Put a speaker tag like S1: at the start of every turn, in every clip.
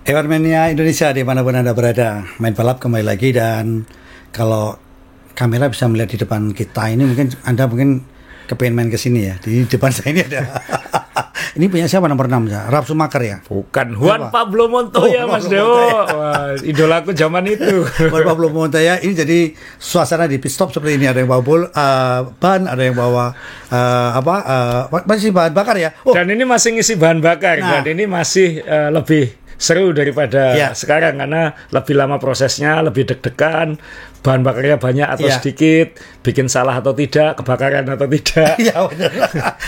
S1: Ewermania Indonesia dimanapun Anda berada, main balap kembali lagi. Dan kalau kamera bisa melihat di depan kita ini, mungkin Anda kepengen main ke sini ya. Di depan saya ini ada ini punya siapa nomor 6 ya? Ralf Schumacher ya?
S2: Bukan, Juan Pablo Montoya, Mas Dewo. Wah, idolaku zaman itu.
S1: Juan Pablo Montoya. Ini jadi suasana di pit stop seperti ini. Ada yang bawa ban, ada yang bawa masih bahan bakar ya.
S2: Dan ini masih ngisi bahan bakar. Dan ini masih lebih seru daripada sekarang karena lebih lama prosesnya, lebih deg-degan, bahan bakarnya banyak atau sedikit, bikin salah atau tidak, kebakaran atau tidak.
S1: Iya benar.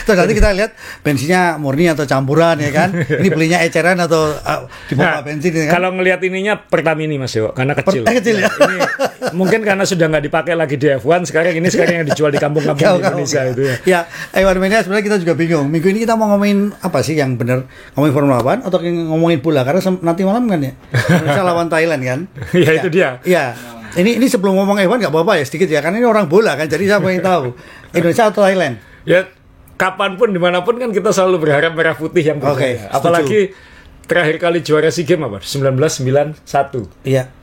S1: Terus nanti kita lihat bensinnya murni atau campuran ya kan. Ini belinya eceran atau dipompa bensin ya kan.
S2: Kalau ngelihat ininya Pertamini Mas Yo, karena kecil.
S1: Kecil ya.
S2: Ini mungkin karena sudah nggak dipakai lagi di F1, sekarang yang dijual di kampung-kampung di Indonesia itu ya.
S1: Ya, Ewermania sebenarnya kita juga bingung. Minggu ini kita mau ngomongin apa sih yang benar? Ngomongin Formula 1 atau ngomongin bola? Karena nanti malam kan ya Indonesia lawan Thailand kan.
S2: Ya itu dia.
S1: Iya. Ini sebelum ngomong F1 nggak apa-apa ya sedikit ya, karena ini orang bola kan, jadi siapa yang tahu Indonesia atau Thailand?
S2: Ya kapanpun dimanapun kan kita selalu berharap merah putih yang berjaya. Apalagi terakhir kali juara SEA Games apa? 1991.
S1: Iya.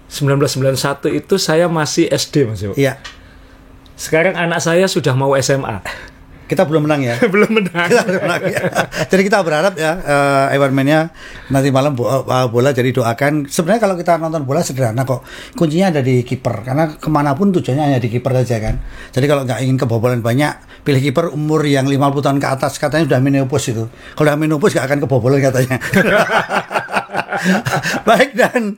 S2: 1991 itu saya masih SD Mas Yo.
S1: Iya.
S2: Sekarang anak saya sudah mau SMA.
S1: Kita belum menang ya.
S2: Belum menang.
S1: Kita belum menang ya. Jadi kita berharap ya Ewermania nanti malam bola, jadi doakan. Sebenarnya kalau kita nonton bola sederhana kok. Kuncinya ada di kiper, karena kemanapun tujuannya hanya di kiper saja kan. Jadi kalau nggak ingin kebobolan banyak, pilih kiper umur yang 50 tahun ke atas, katanya sudah menopause itu. Kalau sudah menopause nggak akan kebobolan katanya. Baik, dan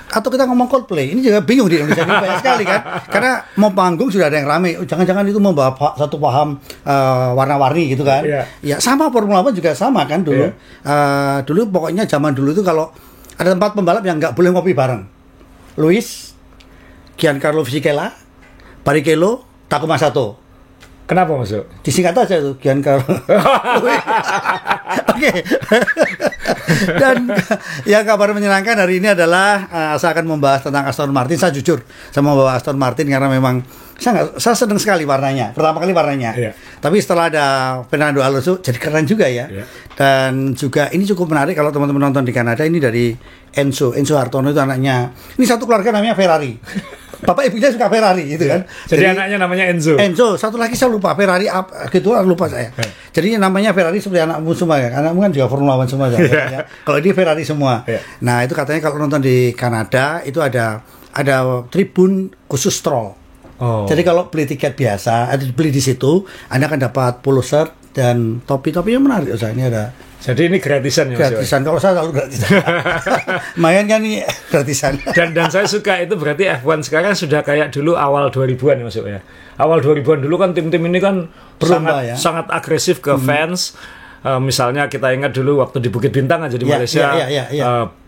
S1: atau kita ngomong Coldplay, ini juga bingung di Indonesia ini banyak sekali kan, karena mau panggung sudah ada yang rame, jangan-jangan itu membawa satu paham warna-warni gitu kan. Ya sama Formula 1 juga sama kan dulu. Dulu pokoknya zaman dulu itu kalau ada tempat pembalap yang nggak boleh ngopi bareng, Lewis, Giancarlo Fisichella, Barrichello, Takuma Sato.
S2: Kenapa Mas Yo?
S1: Disingkat aja itu Giancarlo. Oke. Dan yang kabar menyenangkan hari ini adalah saya akan membahas tentang Aston Martin. Saya jujur, saya membawa Aston Martin karena memang saya senang sekali warnanya. Pertama kali warnanya. Tapi setelah ada Fernando Alonso jadi keren juga ya. Dan juga ini cukup menarik kalau teman-teman nonton di Kanada, ini dari Enzo Hartono, itu anaknya. Ini satu keluarga namanya Ferrari. Bapak ibunya suka Ferrari gitu kan.
S2: Jadi anaknya namanya Enzo.
S1: Satu lagi saya lupa Ferrari gitu, lupa saya. Jadi namanya Ferrari seperti anakmu semua ya. Anakmu kan juga Formula 1 semua ya. Kalau ini Ferrari semua. Nah, itu katanya kalau nonton di Kanada itu ada tribun khusus Stroll. Jadi kalau beli tiket biasa, beli di situ, Anda akan dapat polo shirt dan topi-topinya menarik. Ini ada.
S2: Jadi ini gratisan ya Mas?
S1: Gratisan, kalau saya selalu gratisan. Lumayan kan ini gratisan.
S2: Dan saya suka itu, berarti F1 sekarang sudah kayak dulu awal 2000-an ya Mas ya. Awal 2000-an dulu kan tim-tim ini kan sangat agresif ke fans. Misalnya kita ingat dulu waktu di Bukit Bintang aja di Malaysia.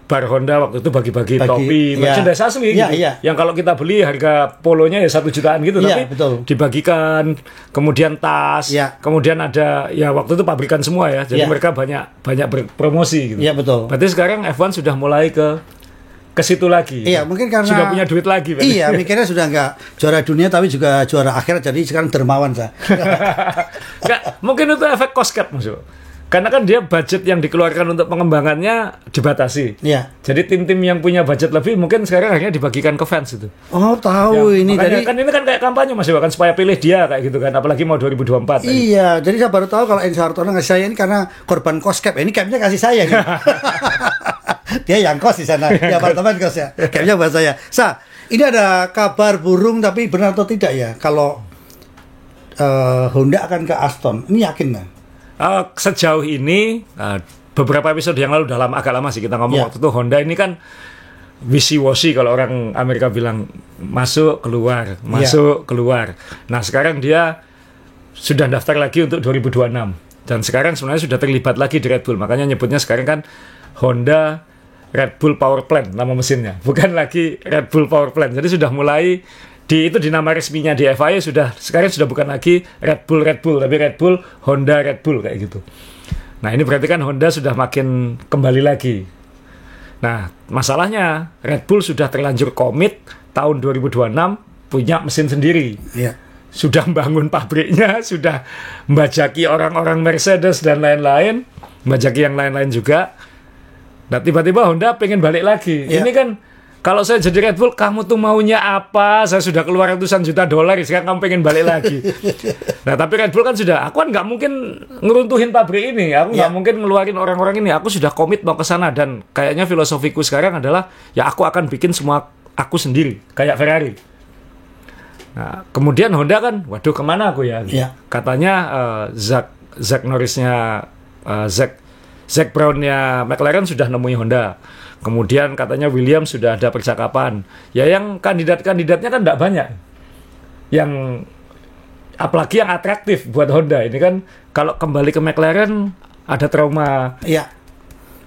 S2: Bar Honda waktu itu bagi-bagi topi, merchandise asli gitu. Yang kalau kita beli harga polonya ya 1 jutaan gitu, tapi dibagikan, kemudian tas, kemudian ada waktu itu pabrikan semua ya. Jadi mereka banyak berpromosi gitu. Iya, betul. Berarti sekarang F1 sudah mulai ke situ lagi.
S1: Iya, mungkin karena
S2: sudah punya duit lagi.
S1: Iya, mikirnya sudah nggak juara dunia tapi juga juara akhirat, jadi sekarang dermawan saya.
S2: Mungkin itu efek cost cap Mas. Karena kan dia budget yang dikeluarkan untuk pengembangannya dibatasi. Jadi tim-tim yang punya budget lebih mungkin sekarang akhirnya dibagikan ke fans itu.
S1: Tahu ini.
S2: Jadi ini kan kayak kampanye Mas, kan supaya pilih dia kayak gitu kan, apalagi mau 2024.
S1: Iya, jadi saya baru tahu kalau Enzo Hartono ngasih saya ini karena korban cost cap. Ini capnya kasih saya nih. Dia yang kos di sana, di apartemen kos ya. Capnya buat saya. Ini ada kabar burung tapi benar atau tidak ya kalau Honda akan ke Aston? Ini yakin nggak?
S2: Sejauh ini beberapa episode yang lalu, agak lama sih kita ngomong waktu itu Honda ini kan wishy-washy, kalau orang Amerika bilang masuk keluar. Nah sekarang dia sudah daftar lagi untuk 2026 dan sekarang sebenarnya sudah terlibat lagi di Red Bull, makanya nyebutnya sekarang kan Honda Red Bull Power Plant nama mesinnya, bukan lagi Red Bull Power Plant. Jadi sudah mulai di nama resminya di FIA sekarang sudah bukan lagi Red Bull tapi Red Bull Honda Red Bull kayak gitu. Nah ini berarti kan Honda sudah makin kembali lagi. Nah masalahnya Red Bull sudah terlanjur komit tahun 2026 punya mesin sendiri. Sudah membangun pabriknya, sudah membajaki orang-orang Mercedes dan lain-lain, membajaki yang lain-lain juga. Nah tiba-tiba Honda pengen balik lagi. Ini kan kalau saya jadi Red Bull, kamu tuh maunya apa? Saya sudah keluar ratusan juta dolar, sekarang kamu pengen balik lagi. Nah tapi Red Bull kan sudah, aku kan nggak mungkin ngeruntuhin pabrik ini, aku nggak mungkin ngeluarin orang-orang ini. Aku sudah komit mau ke sana dan kayaknya filosofiku sekarang adalah ya aku akan bikin semua aku sendiri, kayak Ferrari. Nah kemudian Honda kan, waduh kemana aku ya? Katanya Zak Norrisnya, Zac Brown-nya McLaren sudah nemui Honda. Kemudian katanya Williams sudah ada percakapan. Ya yang kandidatnya kan tidak banyak. Yang apalagi yang atraktif buat Honda. Ini kan kalau kembali ke McLaren ada trauma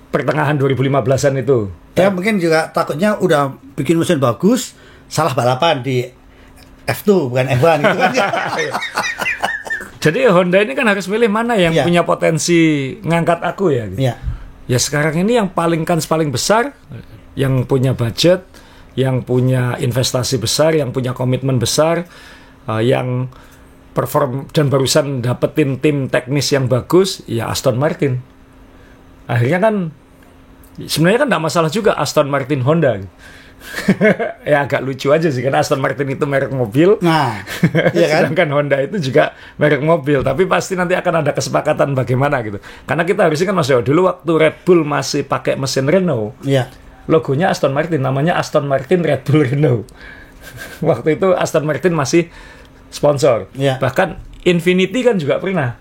S2: pertengahan 2015-an itu.
S1: Ya mungkin juga takutnya udah bikin mesin bagus, salah balapan di F2 bukan F1 gitu kan.
S2: Jadi Honda ini kan harus milih mana yang punya potensi ngangkat aku ya. Gitu. Ya sekarang ini yang paling besar, yang punya budget, yang punya investasi besar, yang punya komitmen besar, yang perform dan barusan dapetin tim teknis yang bagus, ya Aston Martin. Akhirnya kan sebenarnya kan tidak masalah juga Aston Martin Honda. Ya agak lucu aja sih karena Aston Martin itu merek mobil,
S1: iya kan?
S2: Sedangkan Honda itu juga merek mobil. Tapi pasti nanti akan ada kesepakatan bagaimana gitu. Karena kita harusnya kan dulu waktu Red Bull masih pakai mesin Renault, logonya Aston Martin, namanya Aston Martin Red Bull Renault. Waktu itu Aston Martin masih sponsor. Bahkan Infiniti kan juga pernah.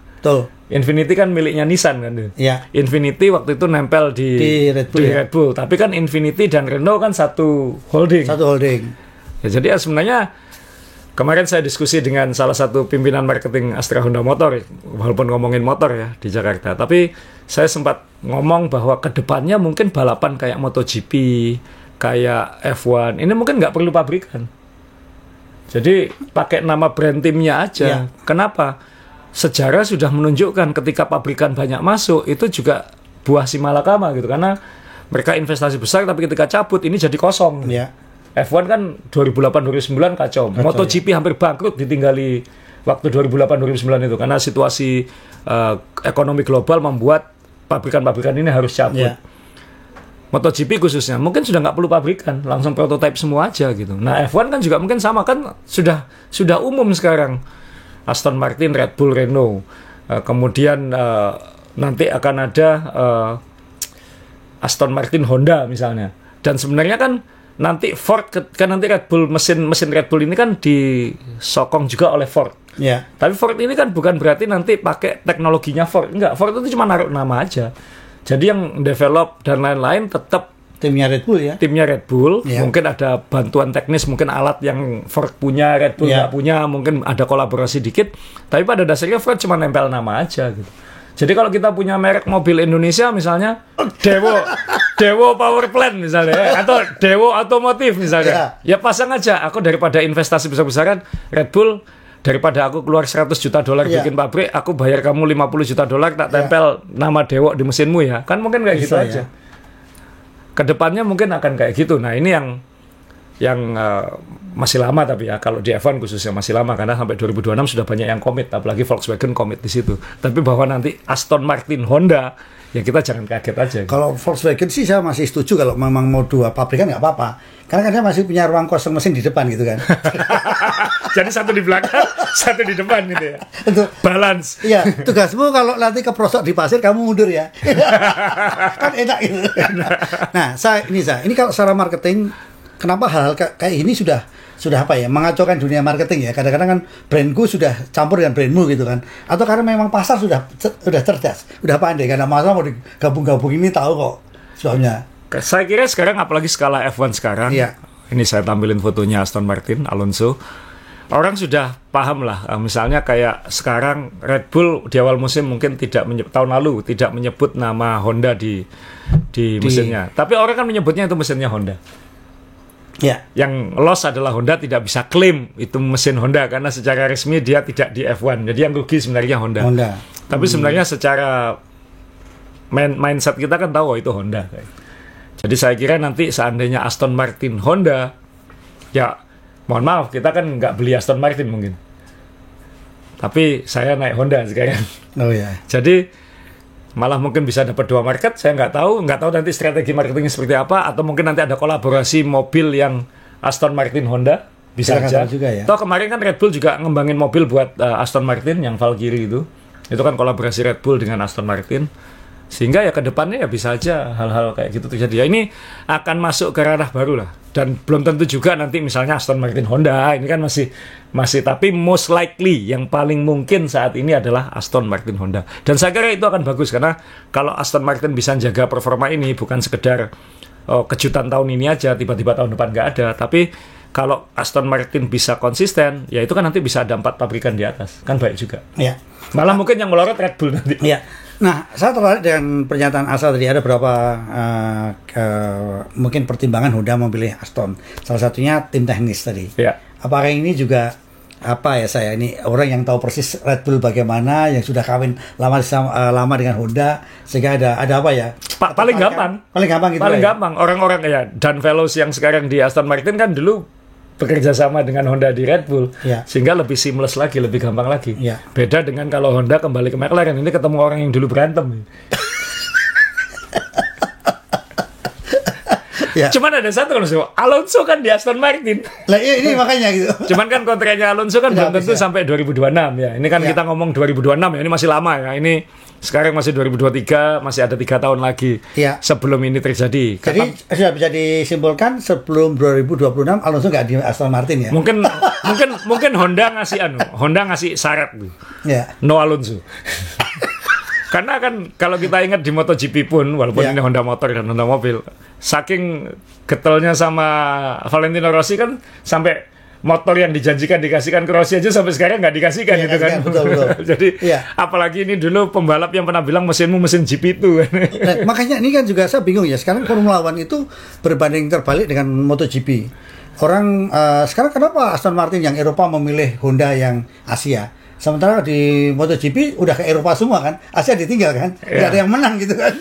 S2: Infiniti kan miliknya Nissan kan tuh. Infiniti waktu itu nempel di Red Bull. Tapi kan Infiniti dan Renault kan satu holding. Ya, jadi sebenarnya kemarin saya diskusi dengan salah satu pimpinan marketing Astra Honda Motor, walaupun ngomongin motor ya di Jakarta. Tapi saya sempat ngomong bahwa kedepannya mungkin balapan kayak MotoGP, kayak F1, ini mungkin nggak perlu pabrikan. Jadi pakai nama brand timnya aja. Kenapa? Sejarah sudah menunjukkan ketika pabrikan banyak masuk itu juga buah si malakama gitu, karena mereka investasi besar tapi ketika cabut ini jadi kosong. F1 kan 2008-2009 kacau. MotoGP hampir bangkrut ditinggali waktu 2008-2009 itu karena situasi ekonomi global membuat pabrikan-pabrikan ini harus cabut. MotoGP khususnya mungkin sudah nggak perlu pabrikan, langsung prototipe semua aja gitu. Nah F1 kan juga mungkin sama kan, sudah umum sekarang. Aston Martin, Red Bull, Renault. Kemudian nanti akan ada Aston Martin, Honda misalnya. Dan sebenarnya kan nanti Ford, kan nanti Red Bull, mesin Red Bull ini kan disokong juga oleh Ford. Tapi Ford ini kan bukan berarti nanti pakai teknologinya Ford. Enggak, Ford itu cuma naruh nama aja. Jadi yang develop dan lain-lain tetap
S1: timnya Red Bull ya.
S2: Timnya Red Bull, mungkin ada bantuan teknis, mungkin alat yang Ford punya, Red Bull nggak punya, mungkin ada kolaborasi dikit. Tapi pada dasarnya Ford cuma nempel nama aja gitu. Jadi kalau kita punya merek mobil Indonesia misalnya Dewo Power Plant misalnya, atau Dewo Otomotif misalnya, ya pasang aja. Aku daripada investasi besar-besaran Red Bull, daripada aku keluar 100 juta dolar bikin pabrik, aku bayar kamu 50 juta dolar tak tempel nama Dewo di mesinmu ya. Kan mungkin kayak gitu aja. Kedepannya mungkin akan kayak gitu. Nah ini yang masih lama, tapi ya kalau di F1 khususnya masih lama karena sampai 2026 sudah banyak yang komit, apalagi Volkswagen komit di situ. Tapi bahwa nanti Aston Martin, Honda, ya kita jangan kaget aja.
S1: Kalau Volkswagen sih saya masih setuju kalau memang mau dua pabrikan nggak apa-apa, karena kan dia masih punya ruang kosong mesin di depan gitu kan.
S2: Jadi satu di belakang, satu di depan gitu ya. Untuk balance.
S1: Iya, tugasmu kalau nanti keprosok di pasir kamu mundur ya. Kan enak gitu. Nah, ini kalau secara marketing, kenapa hal-hal kayak ini sudah apa ya, mengacaukan dunia marketing ya. Kadang-kadang kan brandku sudah campur dengan brandmu gitu kan. Atau karena memang pasar sudah cerdas, udah pandai, karena masa mau digabung-gabung ini tahu kok soalnya.
S2: Saya kira sekarang apalagi skala F1 sekarang. Ini saya tampilin fotonya Aston Martin, Alonso. Orang sudah paham lah, misalnya kayak sekarang Red Bull di awal musim mungkin tahun lalu tidak menyebut nama Honda di mesinnya. Tapi orang kan menyebutnya itu mesinnya Honda. Yang loss adalah Honda tidak bisa klaim itu mesin Honda karena secara resmi dia tidak di F1. Jadi yang rugi sebenarnya Honda. Tapi sebenarnya secara mindset kita kan tahu itu Honda. Jadi saya kira nanti seandainya Aston Martin Honda, ya mohon maaf kita kan nggak beli Aston Martin mungkin. Tapi saya naik Honda sekarang. Jadi malah mungkin bisa dapat 2 market. Saya nggak tahu nanti strategi marketingnya seperti apa, atau mungkin nanti ada kolaborasi mobil yang Aston Martin Honda, bisa aja.
S1: Juga ya.
S2: Toh kemarin kan Red Bull juga ngembangin mobil buat Aston Martin yang Valkyrie itu kan kolaborasi Red Bull dengan Aston Martin. Sehingga ya ke depannya ya bisa aja hal-hal kayak gitu terjadi. Ya ini akan masuk ke ranah baru lah. Dan belum tentu juga nanti misalnya Aston Martin Honda, ini kan masih tapi most likely yang paling mungkin saat ini adalah Aston Martin Honda. Dan saya kira itu akan bagus, karena kalau Aston Martin bisa jaga performa ini, bukan sekedar kejutan tahun ini aja, tiba-tiba tahun depan nggak ada, tapi kalau Aston Martin bisa konsisten, ya itu kan nanti bisa ada 4 pabrikan di atas, kan baik juga.
S1: Ya.
S2: Malah mungkin yang melorot Red Bull nanti.
S1: Ya. Nah, saya tertarik dengan pernyataan Asa tadi. Ada beberapa mungkin pertimbangan Honda memilih Aston. Salah satunya tim teknis tadi.
S2: Ya.
S1: Apakah ini juga saya ini orang yang tahu persis Red Bull bagaimana, yang sudah kawin lama dengan Honda, sehingga ada apa ya?
S2: Paling gampang gitu. Paling gampang. Orang-orang ya Dan Fellows yang sekarang di Aston Martin kan dulu bekerja sama dengan Honda di Red Bull, sehingga lebih seamless lagi, lebih gampang lagi. Beda dengan kalau Honda kembali ke McLaren, ini ketemu orang yang dulu berantem. Cuman ada satu Alonso kan di Aston Martin.
S1: Lah ini makanya gitu.
S2: Cuman kan kontraknya Alonso kan belum tentu sampai 2026 ya. Ini kan kita ngomong 2026 ya, ini masih lama ya. Ini sekarang masih 2023, masih ada 3 tahun lagi sebelum ini terjadi.
S1: Jadi sudah bisa disimpulkan sebelum 2026 Alonso nggak di Aston Martin ya?
S2: Mungkin Honda ngasih syarat tuh. No Alonso. Karena kan kalau kita ingat di MotoGP pun, walaupun ini Honda motor dan Honda mobil, saking getelnya sama Valentino Rossi kan sampai motor yang dijanjikan dikasihkan ke Rossi aja sampai sekarang nggak dikasihkan gitu kan.
S1: Betul.
S2: Jadi apalagi ini dulu pembalap yang pernah bilang mesinmu mesin GP itu.
S1: Nah, makanya ini kan juga saya bingung ya. Sekarang Formula One itu berbanding terbalik dengan MotoGP. Orang sekarang kenapa Aston Martin yang Eropa memilih Honda yang Asia? Sementara di MotoGP udah ke Eropa semua kan, Asia ditinggal kan, nggak ada yang menang gitu kan.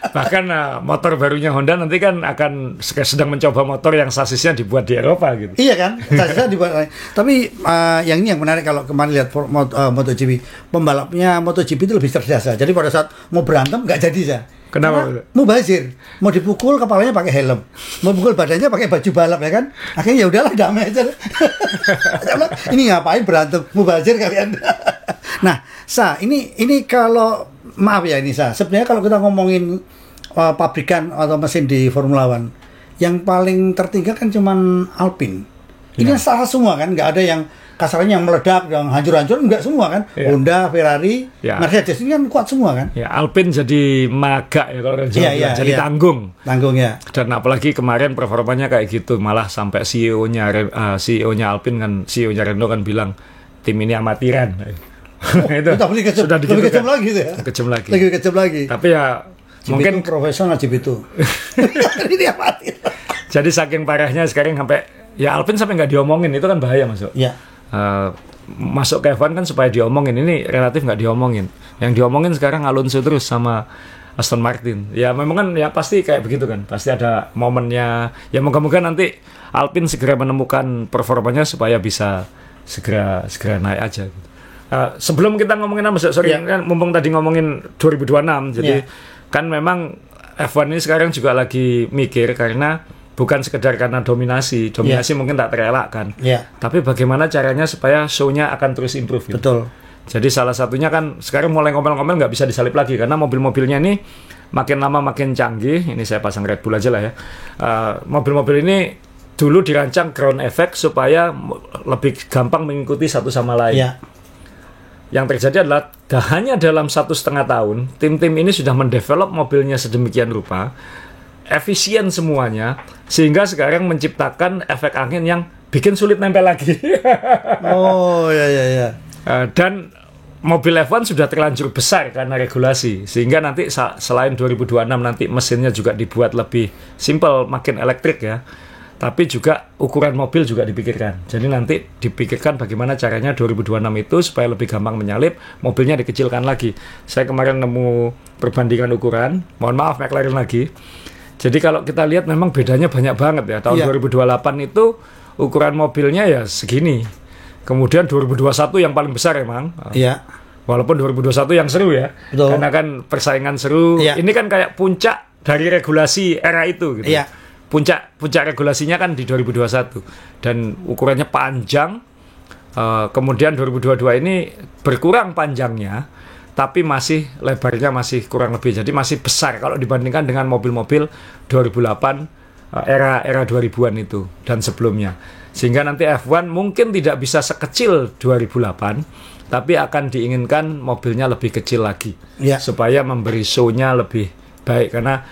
S2: Bahkan motor barunya Honda nanti kan akan sedang mencoba motor yang sasisnya dibuat di Eropa gitu.
S1: Iya kan, sasisnya dibuat. Tapi yang ini yang menarik kalau kemarin lihat MotoGP, pembalapnya MotoGP itu lebih cerdas. Jadi pada saat mau berantem nggak jadi ya.
S2: Kenapa?
S1: Mubazir, mau dipukul kepalanya pakai helm, mau pukul badannya pakai baju balap ya kan. Akhirnya ya udahlah damai aja. Ini ngapain berantem? Mubazir kalian. Nah, ini kalau maaf ya ini sebenarnya kalau kita ngomongin pabrikan atau mesin di Formula One, yang paling tertinggal kan cuman Alpine. Ini salah semua kan, nggak ada yang kasarnya yang meledak, yang hancur-hancur, enggak semua kan. Honda, Ferrari, Mercedes ini kan kuat semua kan.
S2: Ya, Alpine jadi magak ya kalau orang Jawa bilang, jadi tanggung.
S1: Tanggung ya.
S2: Dan apalagi kemarin performanya kayak gitu, malah sampai CEO-nya Alpine kan, CEO-nya Renault kan bilang tim ini amatiran. Itu
S1: sudah lebih kejam lagi itu ya. Lebih kejam lagi.
S2: Tapi ya mungkin
S1: profesional itu. Ini amatir.
S2: Jadi saking parahnya sekarang sampai ya Alpine sampai nggak diomongin, itu kan bahaya masuk.
S1: Iya.
S2: Masuk ke F1 kan supaya diomongin, ini relatif nggak diomongin. Yang diomongin sekarang Alonso terus sama Aston Martin. Ya memang kan ya pasti kayak begitu kan, pasti ada momennya. Ya moga-moga nanti Alpine segera menemukan performanya supaya bisa segera naik aja. Sebelum kita ngomongin kan mumpung tadi ngomongin 2026, jadi kan memang F1 ini sekarang juga lagi mikir karena bukan sekedar karena dominasi mungkin tak terelakkan. Tapi bagaimana caranya supaya show-nya akan terus improve gitu.
S1: Betul.
S2: Jadi salah satunya kan sekarang mulai ngomel-ngomel nggak bisa disalip lagi karena mobil-mobilnya ini makin lama makin canggih. Ini saya pasang Red Bull aja lah ya. Mobil-mobil ini dulu dirancang ground effect supaya lebih gampang mengikuti satu sama lain. Yang terjadi adalah hanya dalam 1,5 tahun tim-tim ini sudah mendevelop mobilnya sedemikian rupa, efisien semuanya, sehingga sekarang menciptakan efek angin yang bikin sulit nempel lagi. Dan mobil F1 sudah terlanjur besar karena regulasi, sehingga nanti selain 2026 nanti mesinnya juga dibuat lebih simple, makin elektrik ya. Tapi juga ukuran mobil juga dipikirkan. Jadi nanti dipikirkan bagaimana caranya 2026 itu supaya lebih gampang menyalip, mobilnya dikecilkan lagi. Saya kemarin nemu perbandingan ukuran, mohon maaf McLaren lagi. Jadi kalau kita lihat memang bedanya banyak banget ya. Tahun 2028 itu ukuran mobilnya ya segini. Kemudian 2021 yang paling besar emang. Walaupun 2021 yang seru ya.
S1: Betul.
S2: Karena kan persaingan seru.
S1: Iya.
S2: Ini kan kayak puncak dari regulasi era itu gitu.
S1: Iya.
S2: Puncak regulasinya kan di 2021 dan ukurannya panjang. Kemudian 2022 ini berkurang panjangnya, tapi masih lebarnya masih kurang lebih. Jadi masih besar kalau dibandingkan dengan mobil-mobil 2008 era 2000-an itu dan sebelumnya. Sehingga nanti F1 mungkin tidak bisa sekecil 2008, tapi akan diinginkan mobilnya lebih kecil lagi.
S1: Ya.
S2: Supaya memberi show-nya lebih baik karena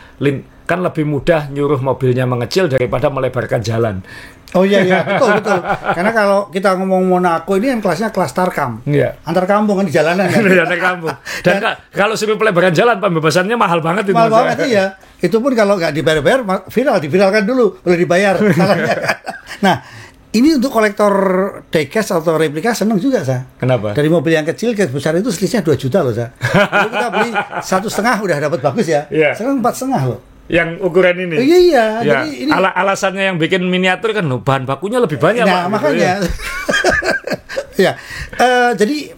S2: kan lebih mudah nyuruh mobilnya mengecil daripada melebarkan jalan.
S1: Oh iya betul. Karena kalau kita ngomong Monaco ini kan kelasnya kelas tarkam.
S2: Iya.
S1: Antar kampung kan di jalanan kan.
S2: Antar kampung. Dan kalau suruh pelebaran jalan pembebasannya mahal banget itu.
S1: Mahal banget iya. Itu pun kalau nggak dibayar diviralkan dulu, boleh dibayar. Nah, ini untuk kolektor diecast atau replika seneng juga, Sa.
S2: Kenapa?
S1: Dari mobil yang kecil ke besar itu selisihnya 2 juta loh, Sa. Dulu kita beli 1,5 udah dapat bagus ya.
S2: Iya.
S1: Sekarang 4,5 loh.
S2: Yang ukuran ini.
S1: Iya.
S2: Ya.
S1: Jadi ini
S2: alasannya yang bikin miniatur kan bahan bakunya lebih banyak.
S1: Nah,
S2: Pak,
S1: makanya.
S2: Gitu,
S1: ya. Jadi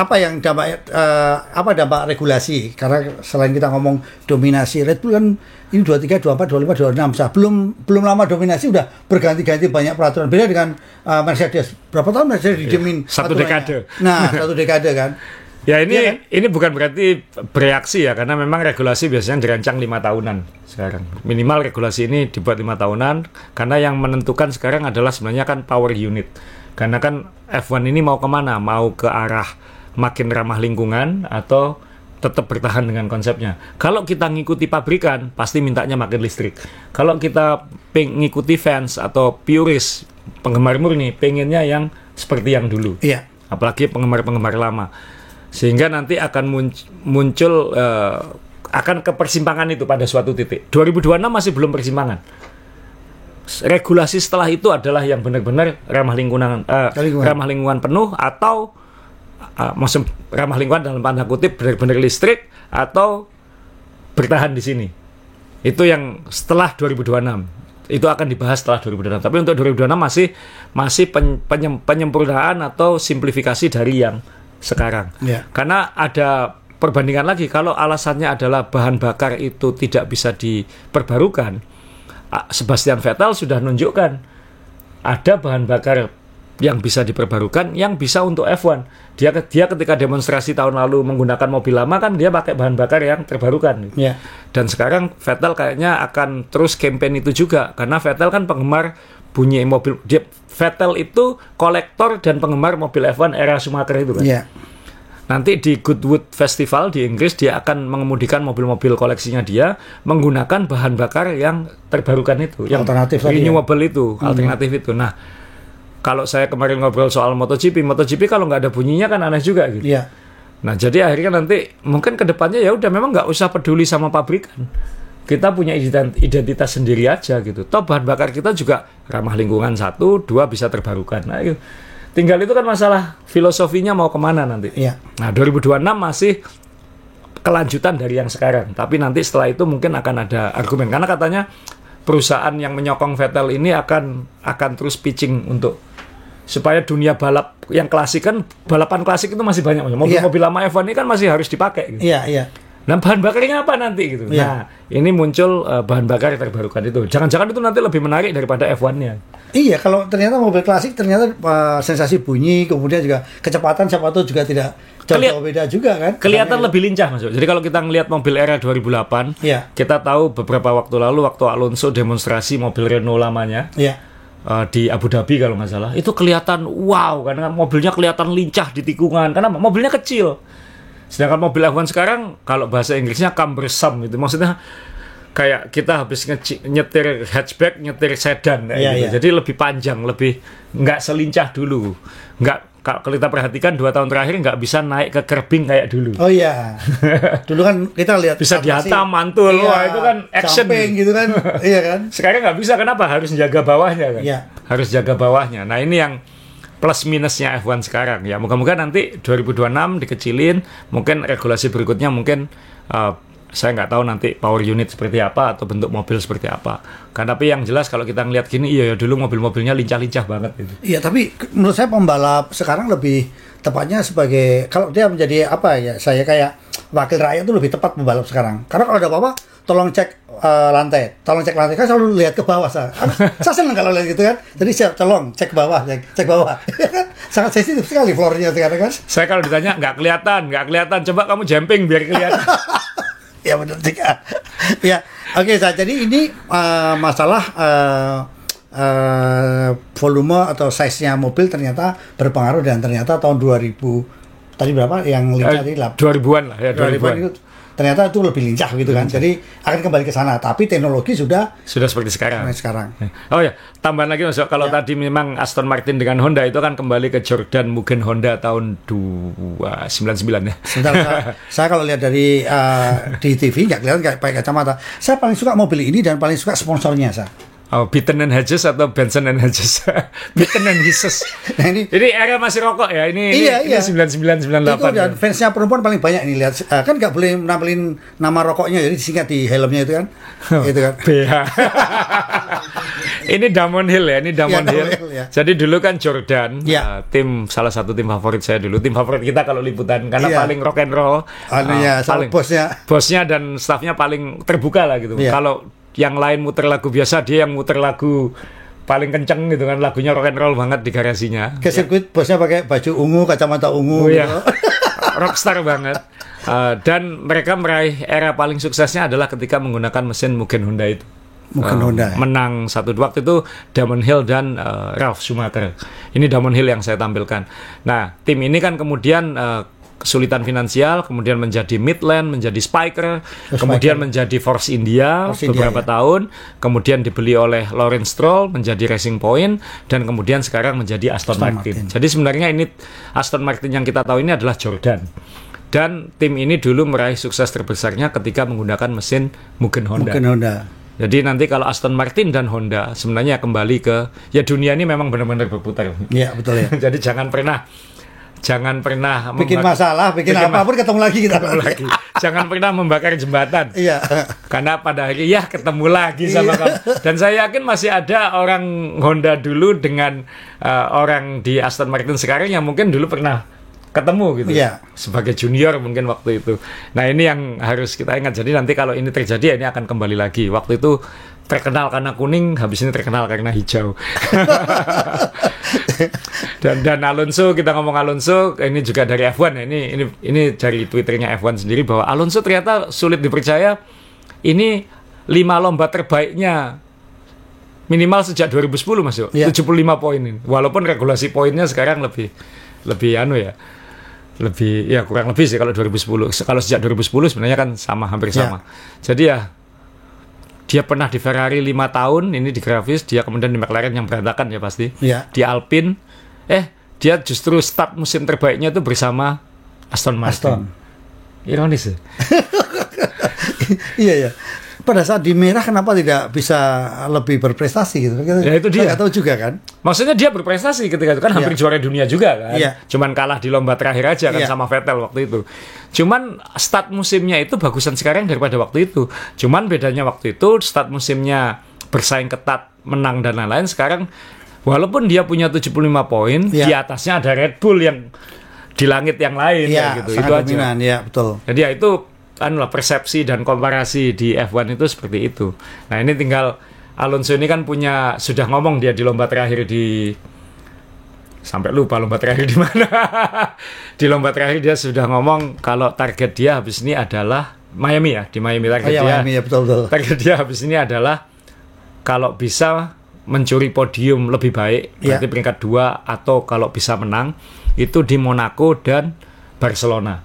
S1: apa yang dampak regulasi? Karena selain kita ngomong dominasi, Red Bull kan ini 23, 24, 25, 26. Belum lama dominasi udah berganti-ganti banyak peraturan. Beda dengan Mercedes. Berapa tahun Mercedes dijamin
S2: satu dekade.
S1: Nah, 1 dekade kan.
S2: Ya ini
S1: Iya kan?
S2: ini bukan berarti bereaksi ya, karena memang regulasi biasanya dirancang 5 tahunan sekarang. Minimal regulasi ini dibuat 5 tahunan, karena yang menentukan sekarang adalah sebenarnya kan power unit. Karena kan F1 ini mau kemana? Mau ke arah makin ramah lingkungan atau tetap bertahan dengan konsepnya. Kalau kita ngikuti pabrikan, pasti mintanya makin listrik. Kalau kita ngikuti fans atau purist, penggemar murni, pengennya yang seperti yang dulu.
S1: Iya.
S2: Apalagi penggemar-penggemar lama. Sehingga nanti akan muncul akan ke persimpangan itu pada suatu titik. 2026 masih belum persimpangan. Regulasi setelah itu adalah yang benar-benar ramah lingkungan penuh atau maksud ramah lingkungan dalam tanda kutip benar-benar listrik atau bertahan di sini. Itu yang setelah 2026. Itu akan dibahas setelah 2026. Tapi untuk 2026 masih penyempurnaan atau simplifikasi dari yang sekarang.
S1: Yeah.
S2: Karena ada perbandingan lagi, kalau alasannya adalah bahan bakar itu tidak bisa diperbarukan, Sebastian Vettel sudah nunjukkan ada bahan bakar yang bisa diperbarukan, yang bisa untuk F1. Dia ketika demonstrasi tahun lalu menggunakan mobil lama kan dia pakai bahan bakar yang terbarukan.
S1: Yeah.
S2: Dan sekarang Vettel kayaknya akan terus campaign itu juga, karena Vettel kan penggemar bunyi mobil. Vettel itu kolektor dan penggemar mobil F1 era Schumacher itu kan.
S1: Yeah.
S2: Nanti di Goodwood Festival di Inggris dia akan mengemudikan mobil-mobil koleksinya dia menggunakan bahan bakar yang terbarukan itu, yang
S1: alternatif
S2: renewable ya? Itu, alternatif itu. Nah, kalau saya kemarin ngobrol soal MotoGP kalau nggak ada bunyinya kan aneh juga gitu.
S1: Yeah.
S2: Nah, jadi akhirnya nanti mungkin kedepannya ya udah memang nggak usah peduli sama pabrikan. Kita punya identitas sendiri aja gitu. Toh bahan bakar kita juga ramah lingkungan 1, 2 bisa terbarukan. Nah, gitu. Tinggal itu kan masalah filosofinya mau kemana nanti.
S1: Iya.
S2: Nah, 2026 masih kelanjutan dari yang sekarang. Tapi nanti setelah itu mungkin akan ada argumen. Karena katanya perusahaan yang menyokong Vettel ini akan terus pitching untuk supaya dunia balap yang klasik kan, balapan klasik itu masih banyak. Mobil-mobil lama F1 ini kan masih harus dipakai. Gitu.
S1: Iya.
S2: Nah, bahan bakarnya apa nanti gitu.
S1: Yeah.
S2: Nah, ini muncul bahan bakar terbarukan itu. Jangan-jangan itu nanti lebih menarik daripada F1-nya.
S1: Iya, kalau ternyata mobil klasik ternyata sensasi bunyi, kemudian juga kecepatan siapa tahu juga tidak jauh beda juga kan.
S2: Kelihatan lebih lincah Mas. Jadi kalau kita ngelihat mobil era 2008,
S1: yeah.
S2: Kita tahu beberapa waktu lalu waktu Alonso demonstrasi mobil Renault lamanya.
S1: Iya.
S2: Di Abu Dhabi kalau nggak salah. Itu kelihatan wow karena mobilnya kelihatan lincah di tikungan karena mobilnya kecil. Sedangkan mobil F1 sekarang kalau bahasa Inggrisnya cumbersome itu maksudnya kayak kita habis nyetir hatchback, nyetir sedan gitu.
S1: Iya.
S2: Jadi lebih panjang, lebih nggak selincah dulu. Kalau kita perhatikan 2 tahun terakhir nggak bisa naik ke curbing kayak dulu.
S1: Oh iya. Dulu kan kita lihat
S2: bisa dihantam mantul,
S1: iya,
S2: wah itu kan action
S1: gitu kan. Iya kan?
S2: Sekarang nggak bisa, kenapa? Harus jaga bawahnya kan.
S1: Iya.
S2: Harus jaga bawahnya. Nah, ini yang plus minusnya F1 sekarang ya. Moga-moga nanti 2026 dikecilin, mungkin regulasi berikutnya mungkin saya nggak tahu nanti power unit seperti apa atau bentuk mobil seperti apa. Kan tapi yang jelas kalau kita ngeliat gini, iya dulu mobil-mobilnya lincah-lincah banget gitu.
S1: Iya, tapi menurut saya pembalap sekarang lebih tepatnya sebagai, kalau dia menjadi apa ya, saya kayak wakil rakyat itu lebih tepat pembalap sekarang. Karena kalau ada apa-apa, tolong cek lantai, kan selalu lihat ke bawah saya. Saya senang kalau lihat gitu kan. Jadi saya tolong cek bawah, cek bawah. Sangat sensitif sekali floornya sekarang kan.
S2: Saya kalau ditanya nggak kelihatan, coba kamu jumping biar kelihatan.
S1: Ya benar juga. Ya, oke. Jadi ini masalah volume atau size-nya mobil ternyata berpengaruh, dan ternyata tahun 2000 tadi berapa yang lincah tadi
S2: 2000-an lah ya,
S1: 2000-an itu ternyata itu lebih lincah gitu kan. Jadi akan kembali ke sana, tapi teknologi sudah
S2: seperti sekarang. Oh ya, tambahan lagi Mas, kalau tadi memang Aston Martin dengan Honda itu kan kembali ke Jordan Mugen Honda tahun 299 ya.
S1: Sebentar, saya kalau lihat dari di TV nggak kelihatan kayak pakai kacamata. Saya paling suka mobil ini dan paling suka sponsornya saya.
S2: Oh, Beaton and Hedges atau Benson and Hedges? Beaton and Hedges. Nah, ini era masih rokok ya. Ini 99 98.
S1: Itu dan fansnya perempuan paling banyak ini, lihat. Kan nggak boleh nampilin nama rokoknya, jadi disingkat di helmnya itu kan. Itu kan.
S2: BH. Ini Damon Hill ya, Hill. Ya. Jadi dulu kan Jordan, tim salah satu tim favorit saya dulu, tim favorit kita kalau liputan karena paling rock and roll.
S1: Paling
S2: bosnya dan stafnya paling terbuka lah gitu. Kalau yang lain muter lagu biasa, dia yang muter lagu paling kenceng gitu kan, lagunya rock and roll banget di garasinya.
S1: Ke sirkuit bosnya pakai baju ungu, kacamata ungu gitu.
S2: Rockstar banget. Dan mereka meraih era paling suksesnya adalah ketika menggunakan mesin Mugen Honda itu. Menang satu waktu itu Damon Hill dan Ralf Schumacher. Ini Damon Hill yang saya tampilkan. Nah, tim ini kan kemudian kesulitan finansial, kemudian menjadi Midland, menjadi Spiker, kemudian menjadi Force India beberapa tahun, kemudian dibeli oleh Lawrence Stroll menjadi Racing Point, dan kemudian sekarang menjadi Aston Martin. Jadi sebenarnya ini Aston Martin yang kita tahu ini adalah Jordan. Dan tim ini dulu meraih sukses terbesarnya ketika menggunakan mesin Mugen Honda. Jadi nanti kalau Aston Martin dan Honda sebenarnya kembali ke, ya dunia ini memang benar-benar berputar.
S1: Iya, betul ya.
S2: Jadi jangan pernah
S1: bikin masalah, bikin apapun ketemu lagi kita.
S2: Jangan pernah membakar jembatan.
S1: Iya.
S2: Karena pada akhirnya ketemu lagi sama kamu. Dan saya yakin masih ada orang Honda dulu dengan orang di Aston Martin sekarang yang mungkin dulu pernah ketemu gitu.
S1: Iya.
S2: Sebagai junior mungkin waktu itu. Nah, ini yang harus kita ingat. Jadi nanti kalau ini terjadi, ini akan kembali lagi. Waktu itu terkenal karena kuning, habis ini terkenal karena hijau. dan Alonso, kita ngomong Alonso, ini juga dari F1 ya. Ini dari Twitternya F1 sendiri bahwa Alonso ternyata sulit dipercaya. Ini 5 lomba terbaiknya minimal sejak 2010 Mas. 75 poin ini. Walaupun regulasi poinnya sekarang lebih kurang lebih sih kalau 2010. Kalau sejak 2010 sebenarnya kan hampir sama. Jadi ya dia pernah di Ferrari 5 tahun, ini di grafis, dia kemudian di McLaren yang berantakan ya pasti. Di Alpine, dia justru start musim terbaiknya itu bersama Aston Martin. Ironis ya.
S1: Iya. Pada saat di merah kenapa tidak bisa lebih berprestasi gitu?
S2: Ya itu dia.
S1: Nggak tahu juga kan.
S2: Maksudnya dia berprestasi ketika itu kan hampir juara dunia juga kan. Cuman kalah di lomba terakhir aja kan sama Vettel waktu itu. Cuman start musimnya itu bagusan sekarang daripada waktu itu. Cuman bedanya waktu itu start musimnya bersaing ketat, menang dan lain-lain. Sekarang walaupun dia punya 75 poin, di atasnya ada Red Bull yang di langit yang lain gitu. Itu
S1: dominan,
S2: aja.
S1: Betul.
S2: Jadi ya itu persepsi dan komparasi di F1 itu seperti itu. Nah, ini tinggal Alonso ini kan sudah ngomong dia di lomba terakhir sampai lupa lomba terakhir di mana. Di lomba terakhir dia sudah ngomong kalau target dia habis ini adalah Miami ya, di Miami target dia.
S1: Miami, ya, betul.
S2: Target dia habis ini adalah kalau bisa mencuri podium lebih baik, berarti peringkat 2, atau kalau bisa menang itu di Monaco dan Barcelona.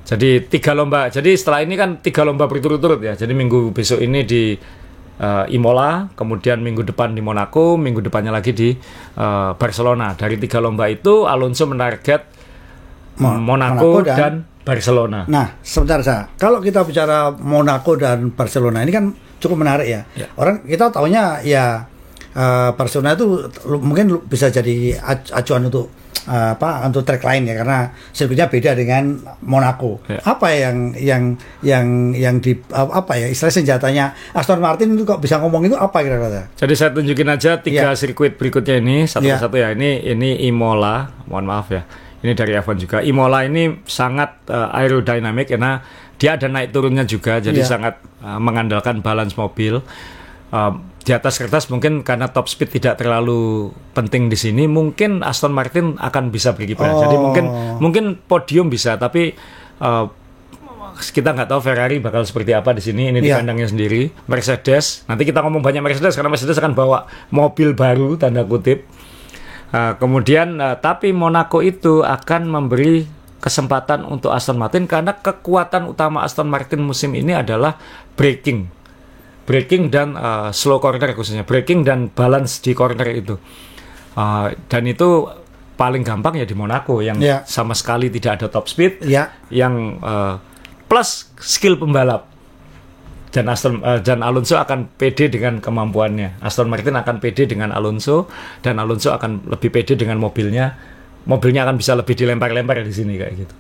S2: Jadi 3 lomba. Jadi setelah ini kan 3 lomba berturut-turut ya. Jadi minggu besok ini di Imola, kemudian minggu depan di Monaco, minggu depannya lagi di Barcelona. Dari 3 lomba itu Alonso menarget Monaco dan Barcelona.
S1: Nah, sebentar saya. Kalau kita bicara Monaco dan Barcelona ini kan cukup menarik ya. Orang kita taunya ya Barcelona itu mungkin bisa jadi acuan untuk untuk track lain ya, karena sirkuitnya beda dengan Monaco.
S2: Ya.
S1: Apa yang di istilah senjatanya Aston Martin itu kok bisa ngomong itu apa kira-kira?
S2: Jadi saya tunjukin aja 3 sirkuit berikutnya ini satu persatu ya. Ini Imola, mohon maaf ya. Ini dari F1 juga. Imola ini sangat aerodynamic karena dia ada naik turunnya juga, jadi sangat mengandalkan balance mobil. Di atas kertas mungkin karena top speed tidak terlalu penting di sini, mungkin Aston Martin akan bisa berkiprah. Jadi mungkin podium bisa, tapi kita nggak tahu Ferrari bakal seperti apa di sini. Ini di kandangnya sendiri. Mercedes, nanti kita ngomong banyak Mercedes karena Mercedes akan bawa mobil baru tanda kutip. Kemudian tapi Monaco itu akan memberi kesempatan untuk Aston Martin karena kekuatan utama Aston Martin musim ini adalah braking dan slow corner, khususnya braking dan balance di corner itu, dan itu paling gampang ya di Monaco yang sama sekali tidak ada top speed, yang plus skill pembalap, dan Alonso akan pede dengan kemampuannya. Aston Martin akan pede dengan Alonso, dan Alonso akan lebih pede dengan mobilnya akan bisa lebih dilempar-lempar di sini kayak gitu.